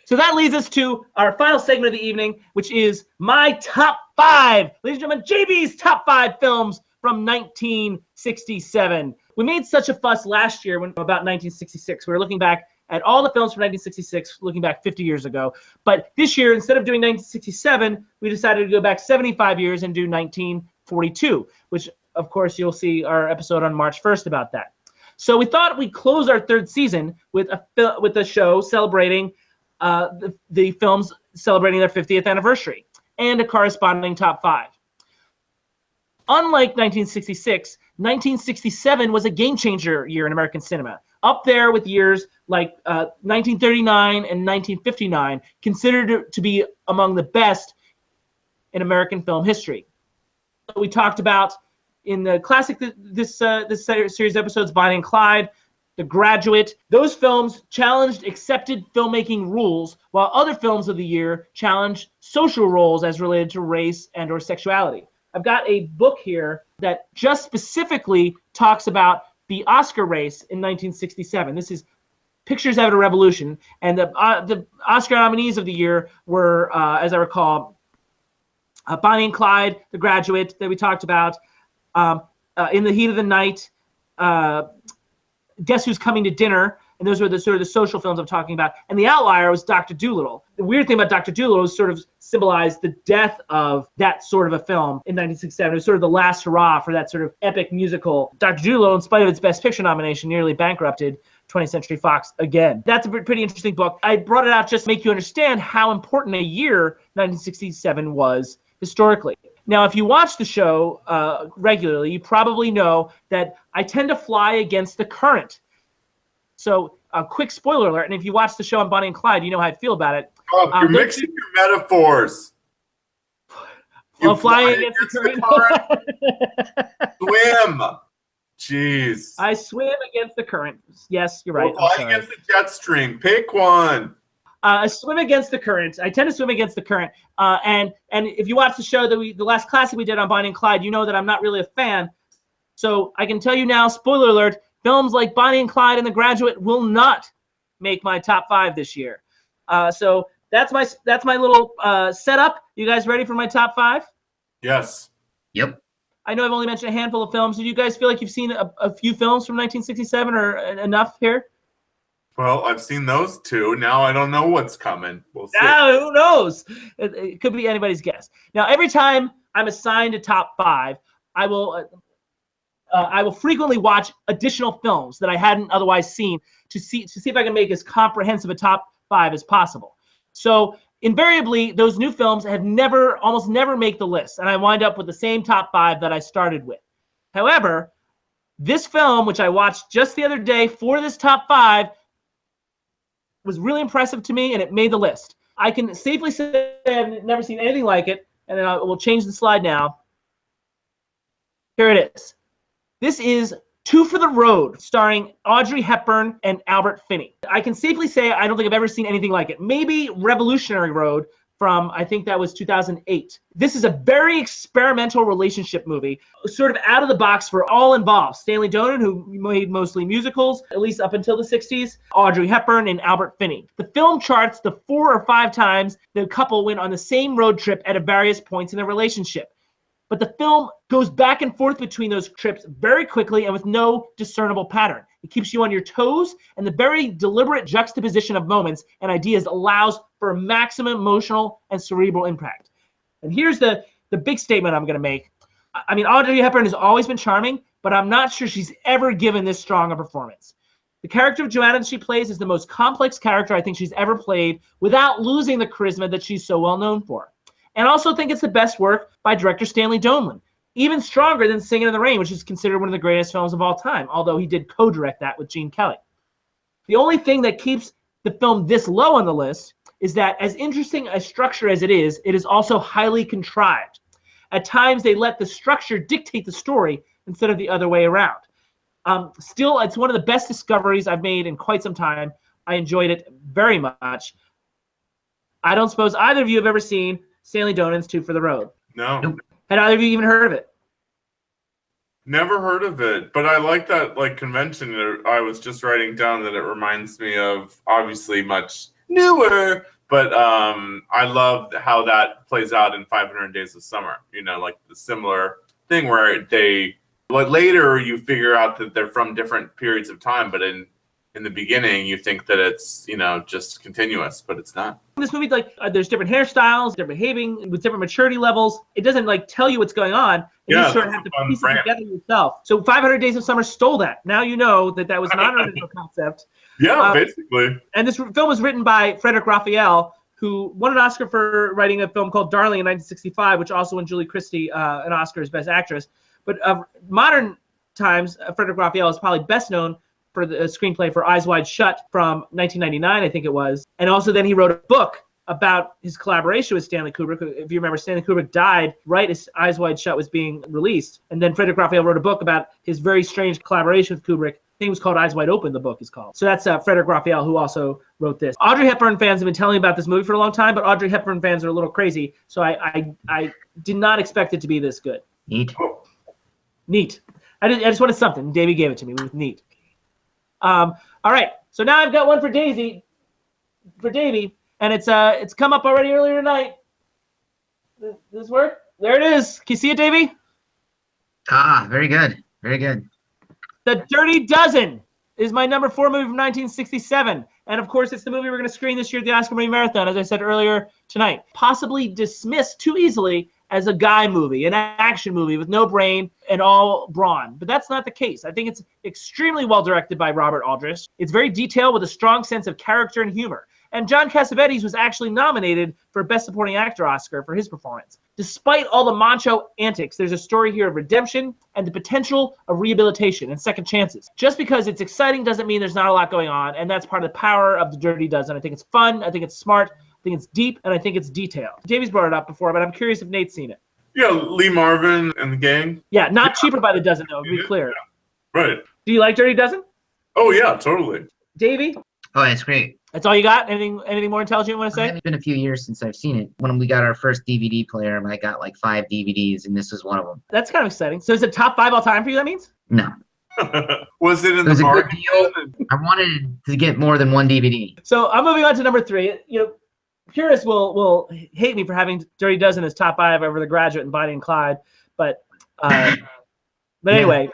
So that leads us to our final segment of the evening, which is my top 5. Ladies and gentlemen, JB's top 5 films from 1967. We made such a fuss last year about 1966. We were looking back at all the films from 1966, looking back 50 years ago. But this year, instead of doing 1967, we decided to go back 75 years and do 1942, which, of course, you'll see our episode on March 1st about that. So we thought we'd close our 3rd season with a show celebrating the films celebrating their 50th anniversary and a corresponding top 5. Unlike 1966, 1967 was a game-changer year in American cinema, up there with years like 1939 and 1959, considered to be among the best in American film history. We talked about in the classic this series of episodes, Bonnie and Clyde, The Graduate. Those films challenged accepted filmmaking rules, while other films of the year challenged social roles as related to race and or sexuality. I've got a book here that just specifically talks about the Oscar race in 1967. This is Pictures After Revolution, and the Oscar nominees of the year were, as I recall, Bonnie and Clyde, The Graduate that we talked about, In the Heat of the Night, Guess Who's Coming to Dinner, and those were the sort of the social films I'm talking about. And the outlier was Dr. Dolittle. The weird thing about Dr. Dolittle was sort of symbolized the death of that sort of a film in 1967. It was sort of the last hurrah for that sort of epic musical. Dr. Dolittle, in spite of its Best Picture nomination, nearly bankrupted 20th Century Fox again. That's a pretty interesting book. I brought it out just to make you understand how important a year 1967 was historically. Now, if you watch the show regularly, you probably know that I tend to fly against the current. So a quick spoiler alert, and if you watch the show on Bonnie and Clyde, you know how I feel about it. Oh, you're mixing your metaphors. You fly against the current. Swim. Jeez. I swim against the current. Yes, you're right. Fly against the jet stream. Pick one. I swim against the current. I tend to swim against the current. And if you watch the show the last classic we did on Bonnie and Clyde, you know that I'm not really a fan. So I can tell you now, spoiler alert, films like Bonnie and Clyde and The Graduate will not make my top 5 this year. So that's my little setup. You guys ready for my top 5? Yes. Yep. I know I've only mentioned a handful of films. Do you guys feel like you've seen a few films from 1967 or enough here? Well, I've seen those 2. Now I don't know what's coming. We'll see. Now, who knows? It could be anybody's guess. Now, every time I'm assigned a top 5, I will frequently watch additional films that I hadn't otherwise seen to see if I can make as comprehensive a top 5 as possible. So invariably, those new films have almost never make the list, and I wind up with the same top 5 that I started with. However, this film, which I watched just the other day for this top 5, was really impressive to me, and it made the list. I can safely say I've never seen anything like it, and then we'll change the slide now. Here it is. This is Two for the Road, starring Audrey Hepburn and Albert Finney. I can safely say I don't think I've ever seen anything like it. Maybe Revolutionary Road from, I think that was 2008. This is a very experimental relationship movie, sort of out of the box for all involved. Stanley Donen, who made mostly musicals, at least up until the 60s, Audrey Hepburn, and Albert Finney. The film charts the 4 or 5 times the couple went on the same road trip at various points in their relationship. But the film goes back and forth between those trips very quickly and with no discernible pattern. It keeps you on your toes, and the very deliberate juxtaposition of moments and ideas allows for a maximum emotional and cerebral impact. And here's the the big statement I'm going to make. I mean, Audrey Hepburn has always been charming, but I'm not sure she's ever given this strong a performance. The character of Joanna she plays is the most complex character I think she's ever played without losing the charisma that she's so well known for. And I also think it's the best work by director Stanley Donen, even stronger than Singing in the Rain, which is considered one of the greatest films of all time, although he did co-direct that with Gene Kelly. The only thing that keeps the film this low on the list is that as interesting a structure as it is also highly contrived. At times, they let the structure dictate the story instead of the other way around. Still, it's one of the best discoveries I've made in quite some time. I enjoyed it very much. I don't suppose either of you have ever seen Stanley Donen's Two for the Road. No. Nope. Had either of you even heard of it? Never heard of it, but I like that convention. I was just writing down that it reminds me of obviously much newer, but I love how that plays out in 500 Days of Summer. The similar thing where they later you figure out that they're from different periods of time, but in the beginning you think that it's just continuous, but it's not. In this movie, there's different hairstyles, they're behaving with different maturity levels. It doesn't tell you what's going on. And you sort of have to piece it together yourself. So 500 Days of Summer stole that. Now you know that was not an original concept. Yeah, basically. And this film was written by Frederick Raphael, who won an Oscar for writing a film called Darling in 1965, which also won Julie Christie an Oscar as Best Actress. But modern times, Frederick Raphael is probably best known for the screenplay for Eyes Wide Shut from 1999, I think it was. And also then he wrote a book about his collaboration with Stanley Kubrick. If you remember, Stanley Kubrick died right as Eyes Wide Shut was being released. And then Frederick Raphael wrote a book about his very strange collaboration with Kubrick. I think it was called Eyes Wide Open, the book is called. So that's Frederick Raphael, who also wrote this. Audrey Hepburn fans have been telling me about this movie for a long time, but Audrey Hepburn fans are a little crazy. So I did not expect it to be this good. Neat. I just wanted something. Davie gave it to me. It was neat. All right. So now I've got one for Davie, and it's come up already earlier tonight. Does this work? There it is. Can you see it, Davie? Very good. Very good. The Dirty Dozen is my number 4 movie from 1967. And of course, it's the movie we're going to screen this year at the Oscar Movie Marathon, as I said earlier tonight. Possibly dismissed too easily as a guy movie, an action movie with no brain and all brawn. But that's not the case. I think it's extremely well directed by Robert Aldrich. It's very detailed with a strong sense of character and humor. And John Cassavetes was actually nominated for Best Supporting Actor Oscar for his performance. Despite all the macho antics, there's a story here of redemption and the potential of rehabilitation and second chances. Just because it's exciting doesn't mean there's not a lot going on, and that's part of the power of The Dirty Dozen. I think it's fun, I think it's smart, I think it's deep, and I think it's detailed. Davie's brought it up before, but I'm curious if Nate's seen it. Yeah, Lee Marvin and the gang. Yeah, not cheaper by the dozen, though, to be clear. Yeah. Right. Do you like Dirty Dozen? Oh, yeah, totally. Davie? Oh, it's great. That's all you got? Anything more intelligent you want to say? It's been a few years since I've seen it. When we got our first DVD player, I got 5 DVDs, and this was one of them. That's kind of exciting. So is it top 5 all time for you, that means? No. Was it in It was the a good market? deal. I wanted to get more than 1 DVD. So I'm moving on to number 3. Purists will hate me for having Dirty Dozen as top 5 over The Graduate and Bonnie and Clyde, but anyway,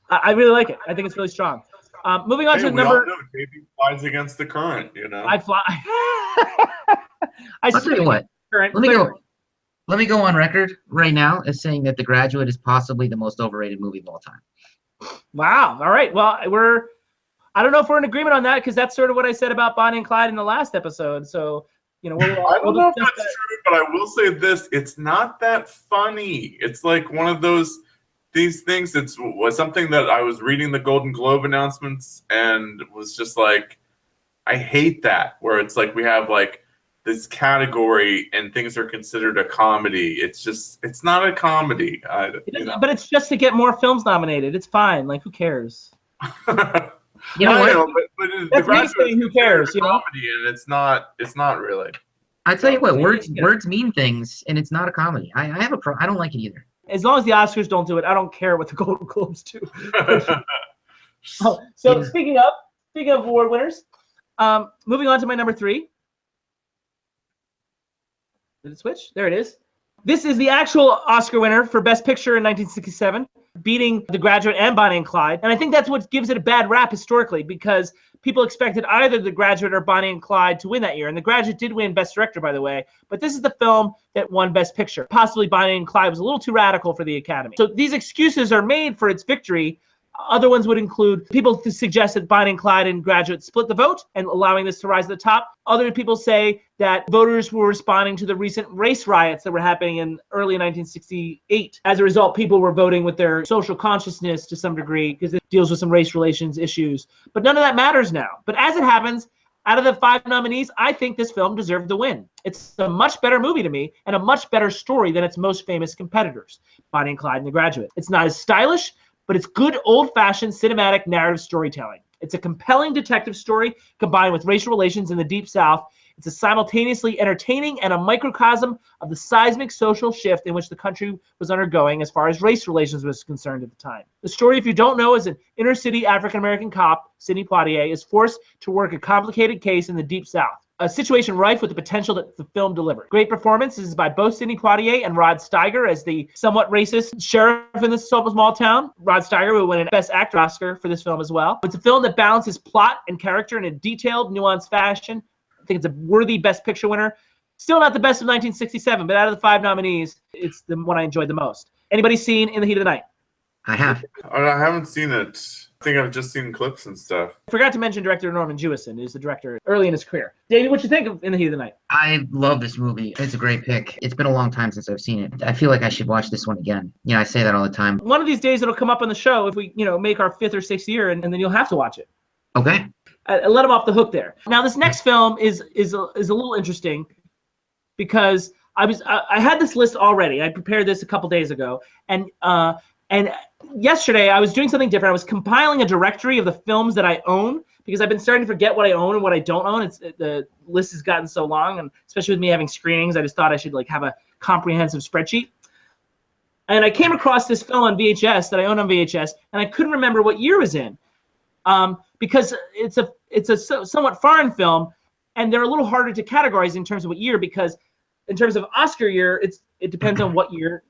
I really like it. I think it's really strong. Moving on to number. Davie flies against the current. I fly. I'll tell you what. Current, Let me go on record right now as saying that The Graduate is possibly the most overrated movie of all time. Wow. All right. Well, I don't know if we're in agreement on that, because that's sort of what I said about Bonnie and Clyde in the last episode. So, I don't know if that's true, but I will say this: it's not that funny. It's like one of these things. Was something that I was reading the Golden Globe announcements and was just like, I hate that, where it's like we have this category and things are considered a comedy. It's not a comedy. But it's just to get more films nominated. It's fine. Who cares? You know what? But that's me saying who cares, comedy, and it's not really. I tell you what, words mean things, and it's not a comedy. I don't like it either. As long as the Oscars don't do it, I don't care what the Golden Globes do. Speaking of award winners, moving on to my number 3. Did it switch? There it is. This is the actual Oscar winner for Best Picture in 1967, beating The Graduate and Bonnie and Clyde. And I think that's what gives it a bad rap historically, because people expected either The Graduate or Bonnie and Clyde to win that year. And The Graduate did win Best Director, by the way. But this is the film that won Best Picture. Possibly Bonnie and Clyde was a little too radical for the Academy. So these excuses are made for its victory. Other ones would include people who suggest that Bonnie and Clyde and Graduate split the vote and allowing this to rise to the top. Other people say that voters were responding to the recent race riots that were happening in early 1968. As a result, people were voting with their social consciousness to some degree because it deals with some race relations issues. But none of that matters now. But as it happens, out of the 5 nominees, I think this film deserved the win. It's a much better movie to me and a much better story than its most famous competitors, Bonnie and Clyde and The Graduate. It's not as stylish, but it's good old-fashioned cinematic narrative storytelling. It's a compelling detective story combined with racial relations in the Deep South. It's a simultaneously entertaining and a microcosm of the seismic social shift in which the country was undergoing as far as race relations was concerned at the time. The story, if you don't know, is an inner-city African-American cop, Sidney Poitier, is forced to work a complicated case in the Deep South. A situation rife with the potential that the film delivered. Great performances by both Sidney Poitier and Rod Steiger as the somewhat racist sheriff in this small town. Rod Steiger will win an Best Actor Oscar for this film as well. It's a film that balances plot and character in a detailed, nuanced fashion. I think it's a worthy Best Picture winner. Still not the best of 1967, but out of the 5 nominees, it's the one I enjoyed the most. Anybody seen In the Heat of the Night? I have. I haven't seen it. I think I've just seen clips and stuff. I forgot to mention director Norman Jewison, who's the director early in his career. Davey, what you think of In the Heat of the Night? I love this movie. It's a great pick. It's been a long time since I've seen it. I feel like I should watch this one again. You know, I say that all the time. One of these days it'll come up on the show if we, make our 5th or 6th year, and then you'll have to watch it. Okay. I let him off the hook there. Now this next film is a little interesting because I had this list already. I prepared this a couple days ago, and yesterday I was doing something different. I was compiling a directory of the films that I own because I've been starting to forget what I own and what I don't own. The list has gotten so long, and especially with me having screenings, I just thought I should have a comprehensive spreadsheet. And I came across this film on VHS that I own on VHS, and I couldn't remember what year it was in because it's a somewhat foreign film, and they're a little harder to categorize in terms of what year because in terms of Oscar year, it depends on what year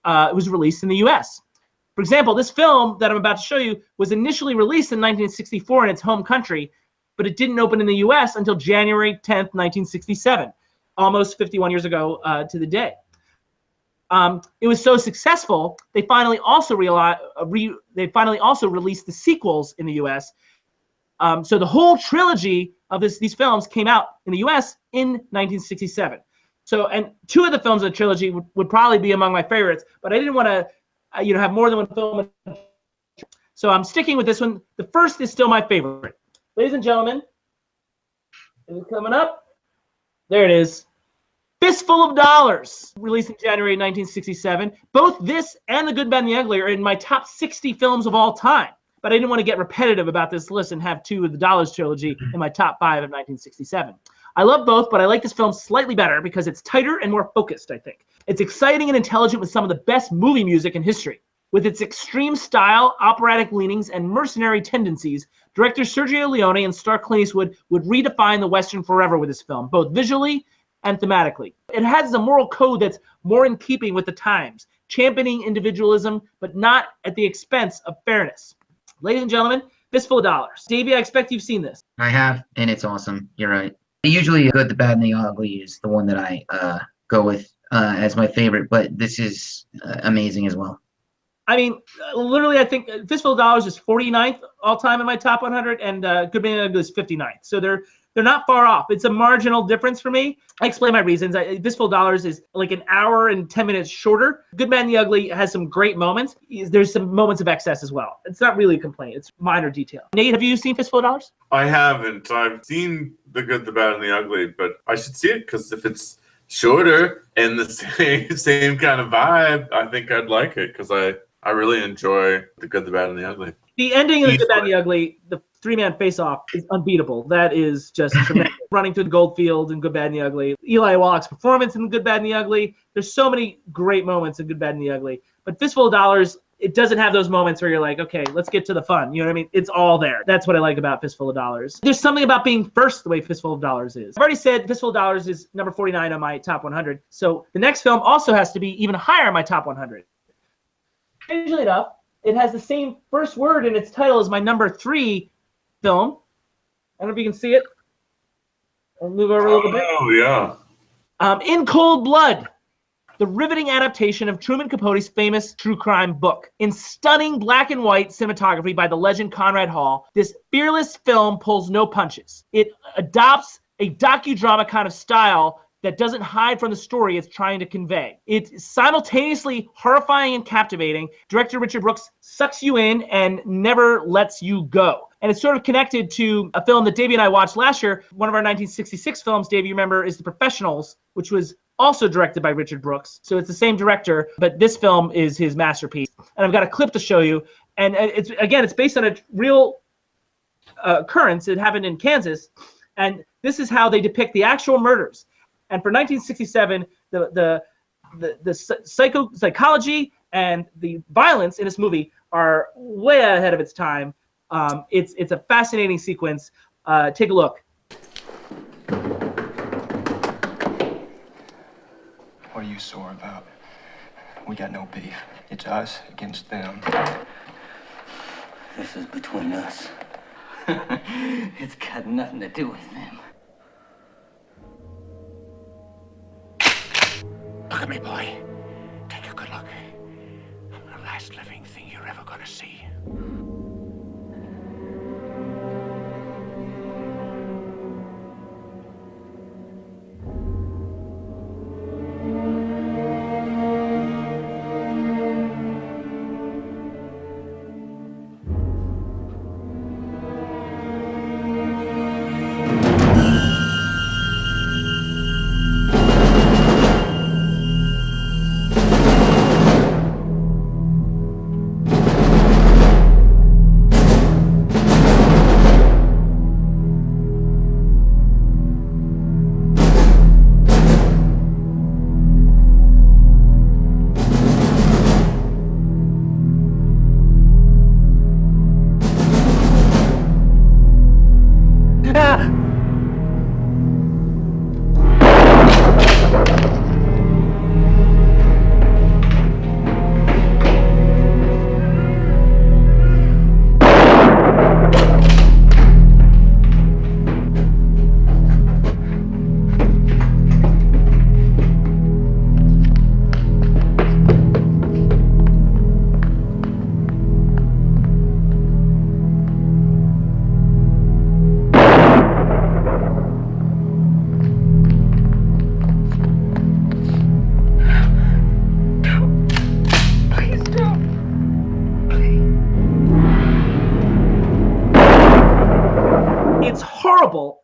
it was released in the U.S. For example, this film that I'm about to show you was initially released in 1964 in its home country, but it didn't open in the U.S. until January 10th, 1967, almost 51 years ago to the day. It was so successful, they finally also released the sequels in the U.S. So the whole trilogy of these films came out in the U.S. in 1967. So, and 2 of the films of the trilogy would probably be among my favorites, but I didn't want to have more than one film. So I'm sticking with this one. The first is still my favorite. Ladies and gentlemen, is it coming up? There it is. Fistful of Dollars, released in January 1967. Both this and The Good, Bad, and the Ugly are in my top 60 films of all time. But I didn't want to get repetitive about this list and have 2 of the Dollars trilogy in my top 5 of 1967. I love both, but I like this film slightly better because it's tighter and more focused, I think. It's exciting and intelligent with some of the best movie music in history. With its extreme style, operatic leanings, and mercenary tendencies, director Sergio Leone and star Clint Eastwood would redefine the Western forever with this film, both visually and thematically. It has a moral code that's more in keeping with the times, championing individualism, but not at the expense of fairness. Ladies and gentlemen, Fistful of Dollars. Davey, I expect you've seen this. I have, and it's awesome. You're right. Usually Good, the Bad, and the Ugly is the one that I go with as my favorite, but this is amazing as well. I mean, literally, I think Fistful of Dollars is 49th all-time in my top 100, and Good, Bad, and Ugly is 59th. So they're not far off. It's a marginal difference for me. I explain my reasons. Fistful of Dollars is like an hour and 10 minutes shorter. Good, Bad, and the Ugly has some great moments. There's some moments of excess as well. It's not really a complaint. It's minor detail. Nate, have you seen Fistful of Dollars? I haven't. I've seen The Good, the Bad, and the Ugly, but I should see it because if it's shorter and the same kind of vibe, I think I'd like it because I really enjoy The Good, the Bad, and the Ugly. The ending of The Good, Bad, and the Ugly, the 3-man face-off, is unbeatable. That is just tremendous. Running through the goldfield in Good, Bad, and the Ugly. Eli Wallach's performance in Good, Bad, and the Ugly. There's so many great moments in Good, Bad, and the Ugly. But Fistful of Dollars, it doesn't have those moments where you're like, okay, let's get to the fun. You know what I mean? It's all there. That's what I like about Fistful of Dollars. There's something about being first the way Fistful of Dollars is. I've already said Fistful of Dollars is number 49 on my top 100. So the next film also has to be even higher on my top 100. Strangely enough, it has the same first word in its title as my number 3 film, don't know if you can see it. I'll move over a little bit. Oh, yeah. In Cold Blood, the riveting adaptation of Truman Capote's famous true crime book. In stunning black and white cinematography by the legend Conrad Hall, this fearless film pulls no punches. It adopts a docudrama kind of style that doesn't hide from the story it's trying to convey. It's simultaneously horrifying and captivating. Director Richard Brooks sucks you in and never lets you go. And it's sort of connected to a film that Davie and I watched last year. One of our 1966 films, Davie, you remember, is The Professionals, which was also directed by Richard Brooks. So it's the same director, but this film is his masterpiece. And I've got a clip to show you. And it's based on a real occurrence. It happened in Kansas. And this is how they depict the actual murders. And for 1967, the psychology and the violence in this movie are way ahead of its time. It's a fascinating sequence. Take a look. What are you sore about? We got no beef. It's us against them. This is between us. It's got nothing to do with them. Look at me, boy. Take a good look. The last living thing you're ever gonna see.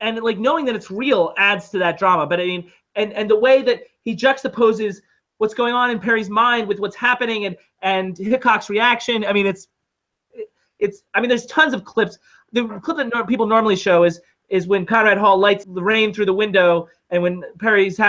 And like knowing that it's real adds to that drama. But I mean, and the way that he juxtaposes what's going on in Perry's mind with what's happening and Hickok's reaction. I mean, it's I mean, there's tons of clips. The clip that people normally show is when Conrad Hall lights the rain through the window, and when Perry's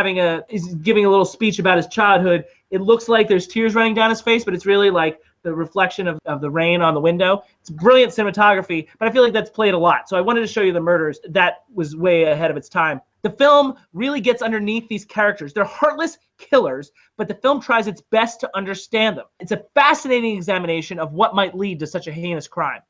he's giving a little speech about his childhood. It looks like there's tears running down his face, but it's really like the reflection of the rain on the window. It's brilliant cinematography, but I feel like that's played a lot. So I wanted to show you the murders. That was way ahead of its time. The film really gets underneath these characters. They're heartless killers, but the film tries its best to understand them. It's a fascinating examination of what might lead to such a heinous crime.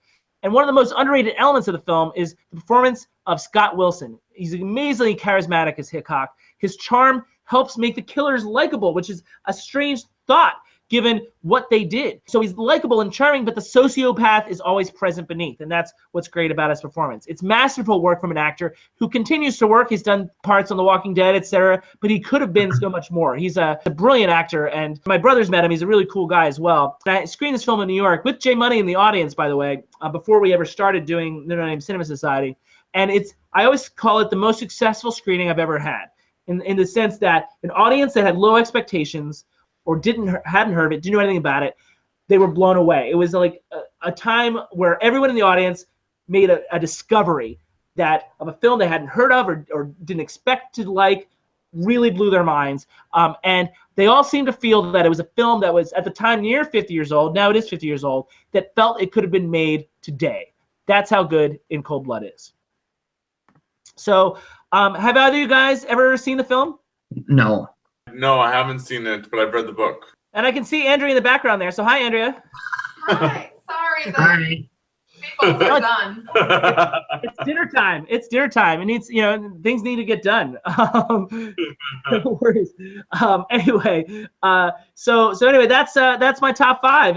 And one of the most underrated elements of the film is the performance of Scott Wilson. He's amazingly charismatic as Hickok. His charm helps make the killers likable, which is a strange thought given what they did. So he's likable and charming, but the sociopath is always present beneath, and that's what's great about his performance. It's masterful work from an actor who continues to work. He's done parts on The Walking Dead, etc., but he could have been so much more. He's a brilliant actor, and my brother's met him. He's a really cool guy as well. I screened this film in New York with Jay Money in the audience, by the way, before we ever started doing the No Name Cinema Society, and I always call it the most successful screening I've ever had, in the sense that an audience that had low expectations or hadn't heard of it, didn't know anything about it, they were blown away. It was like a time where everyone in the audience made a discovery of a film they hadn't heard of or didn't expect to like, really blew their minds. And they all seemed to feel that it was a film that was at the time near 50 years old, now it is 50 years old, that felt it could have been made today. That's how good In Cold Blood is. So have either of you guys ever seen the film? No. No, I haven't seen it, but I've read the book. And I can see Andrea in the background there. So hi, Andrea. Hi. Sorry. Hi. Both are done. It's dinner time. It's dinner time. It needs, things need to get done. No worries. Anyway, so anyway, that's my top 5.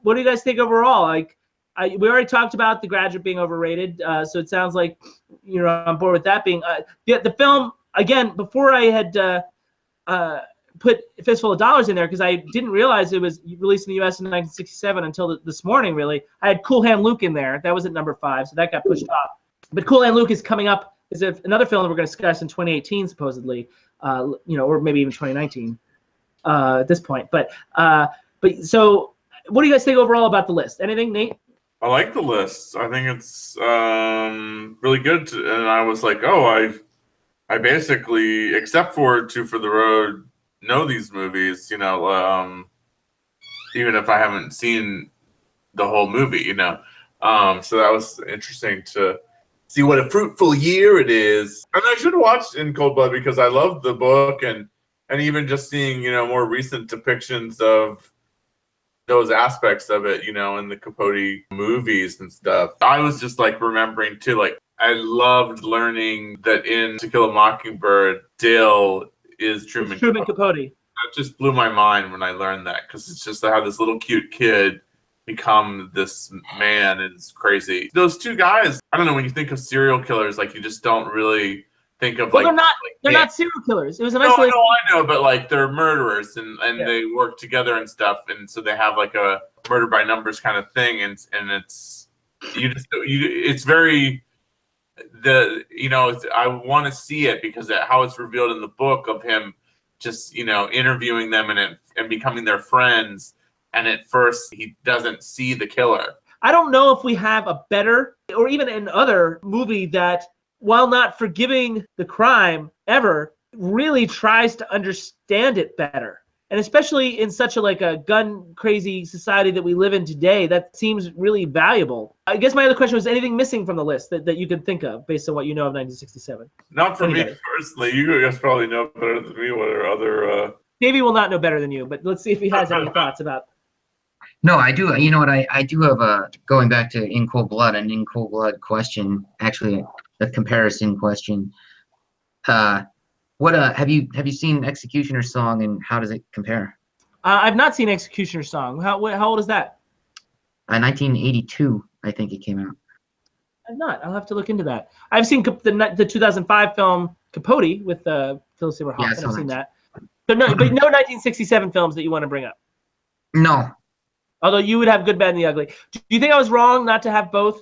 What do you guys think overall? Like, we already talked about The Graduate being overrated. So it sounds like you're on board with that being. The film, again, before I had put Fistful of Dollars in there, because I didn't realize it was released in the U.S. in 1967 until this morning, really. I had Cool Hand Luke in there. That was at number 5, so that got pushed off. But Cool Hand Luke is coming up as another film that we're going to discuss in 2018, supposedly, or maybe even 2019 at this point. But so what do you guys think overall about the list? Anything, Nate? I like the list. I think it's really good. And I was like, oh, I basically, except for Two for the Road, know these movies, even if I haven't seen the whole movie, So that was interesting to see what a fruitful year it is. And I should have watched In Cold Blood because I loved the book, and even just seeing, more recent depictions of those aspects of it, in the Capote movies and stuff. I was just like remembering too, like I loved learning that in To Kill a Mockingbird, Dale is Truman Capote. That just blew my mind when I learned that, because it's just how this little cute kid become this man is crazy. Those two guys, I don't know, when you think of serial killers, like you just don't really think of they're not serial killers. It was a nice I know, but like they're murderers and they work together and stuff, and so they have like a murder by numbers kind of thing, and it's it's very I want to see it because how it's revealed in the book of him just interviewing them and becoming their friends, and at first he doesn't see the killer. I don't know if we have a better or even another movie that, while not forgiving the crime ever, really tries to understand it better. And especially in such a gun crazy society that we live in today, that seems really valuable. I guess my other question was, anything missing from the list that you could think of based on what you know of 1967? Not for me personally. You guys probably know better than me what are other... Davey will not know better than you, but let's see if he has any thoughts about... No, I do. You know what? I do have going back to In Cold Blood, an In Cold Blood question, actually a comparison question. What have you seen Executioner's Song, and how does it compare? I've not seen Executioner's Song. How old is that? 1982, I think it came out. I've not. I'll have to look into that. I've seen the 2005 film Capote with Philip Seymour Hoffman. I've seen that. But no 1967 films that you want to bring up. No. Although you would have Good, Bad, and the Ugly. Do you think I was wrong not to have both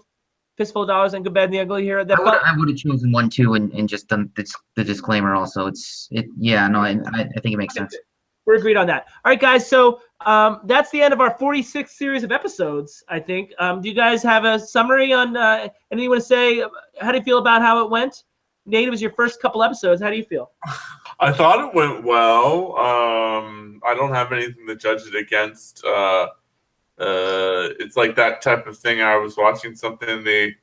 Fistful of Dollars and Good, Bad, and the Ugly here? I would have chosen 1, 2, and just done the disclaimer also. I think it makes sense. We're agreed on that. All right, guys. So that's the end of our 46th series of episodes, I think. Do you guys have a summary on anything you want to say? How do you feel about how it went? Nate, it was your first couple episodes. How do you feel? I thought it went well. I don't have anything to judge it against. It's like that type of thing. I was watching something the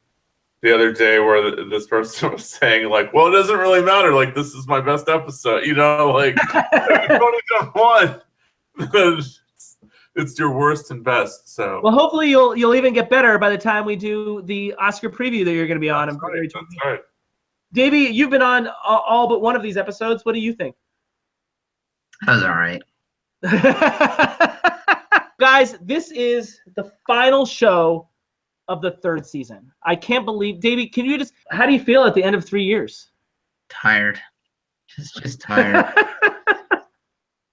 other day where this person was saying, like, well, it doesn't really matter. Like, this is my best episode. Like, you've only done one. It's your worst and best. So, well, hopefully you'll even get better by the time we do the Oscar preview that you're going to be on. That's right. Davey, you've been on all but one of these episodes. What do you think? That was all right. Guys, this is the final show of the 3rd season. I can't believe, Davey, how do you feel at the end of 3 years? Tired. Just tired.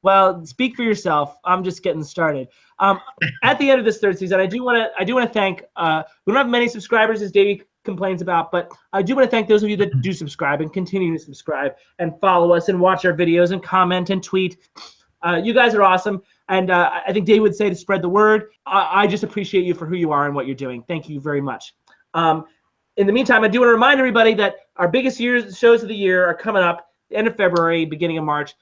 Well, speak for yourself. I'm just getting started. At the end of this 3rd season, I do want to thank, we don't have many subscribers as Davey complains about, but I do want to thank those of you that do subscribe and continue to subscribe and follow us and watch our videos and comment and tweet. You guys are awesome. And I think Dave would say to spread the word. I just appreciate you for who you are and what you're doing. Thank you very much. In the meantime, I do want to remind everybody that our biggest shows of the year are coming up the end of February, beginning of March.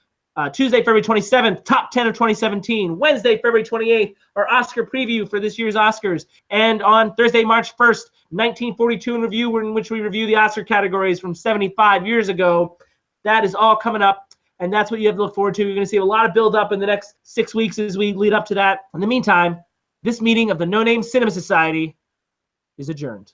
Tuesday, February 27th, Top 10 of 2017. Wednesday, February 28th, our Oscar preview for this year's Oscars. And on Thursday, March 1st, 1942 in review, in which we review the Oscar categories from 75 years ago. That is all coming up. And that's what you have to look forward to. You're going to see a lot of build-up in the next 6 weeks as we lead up to that. In the meantime, this meeting of the No Name Cinema Society is adjourned.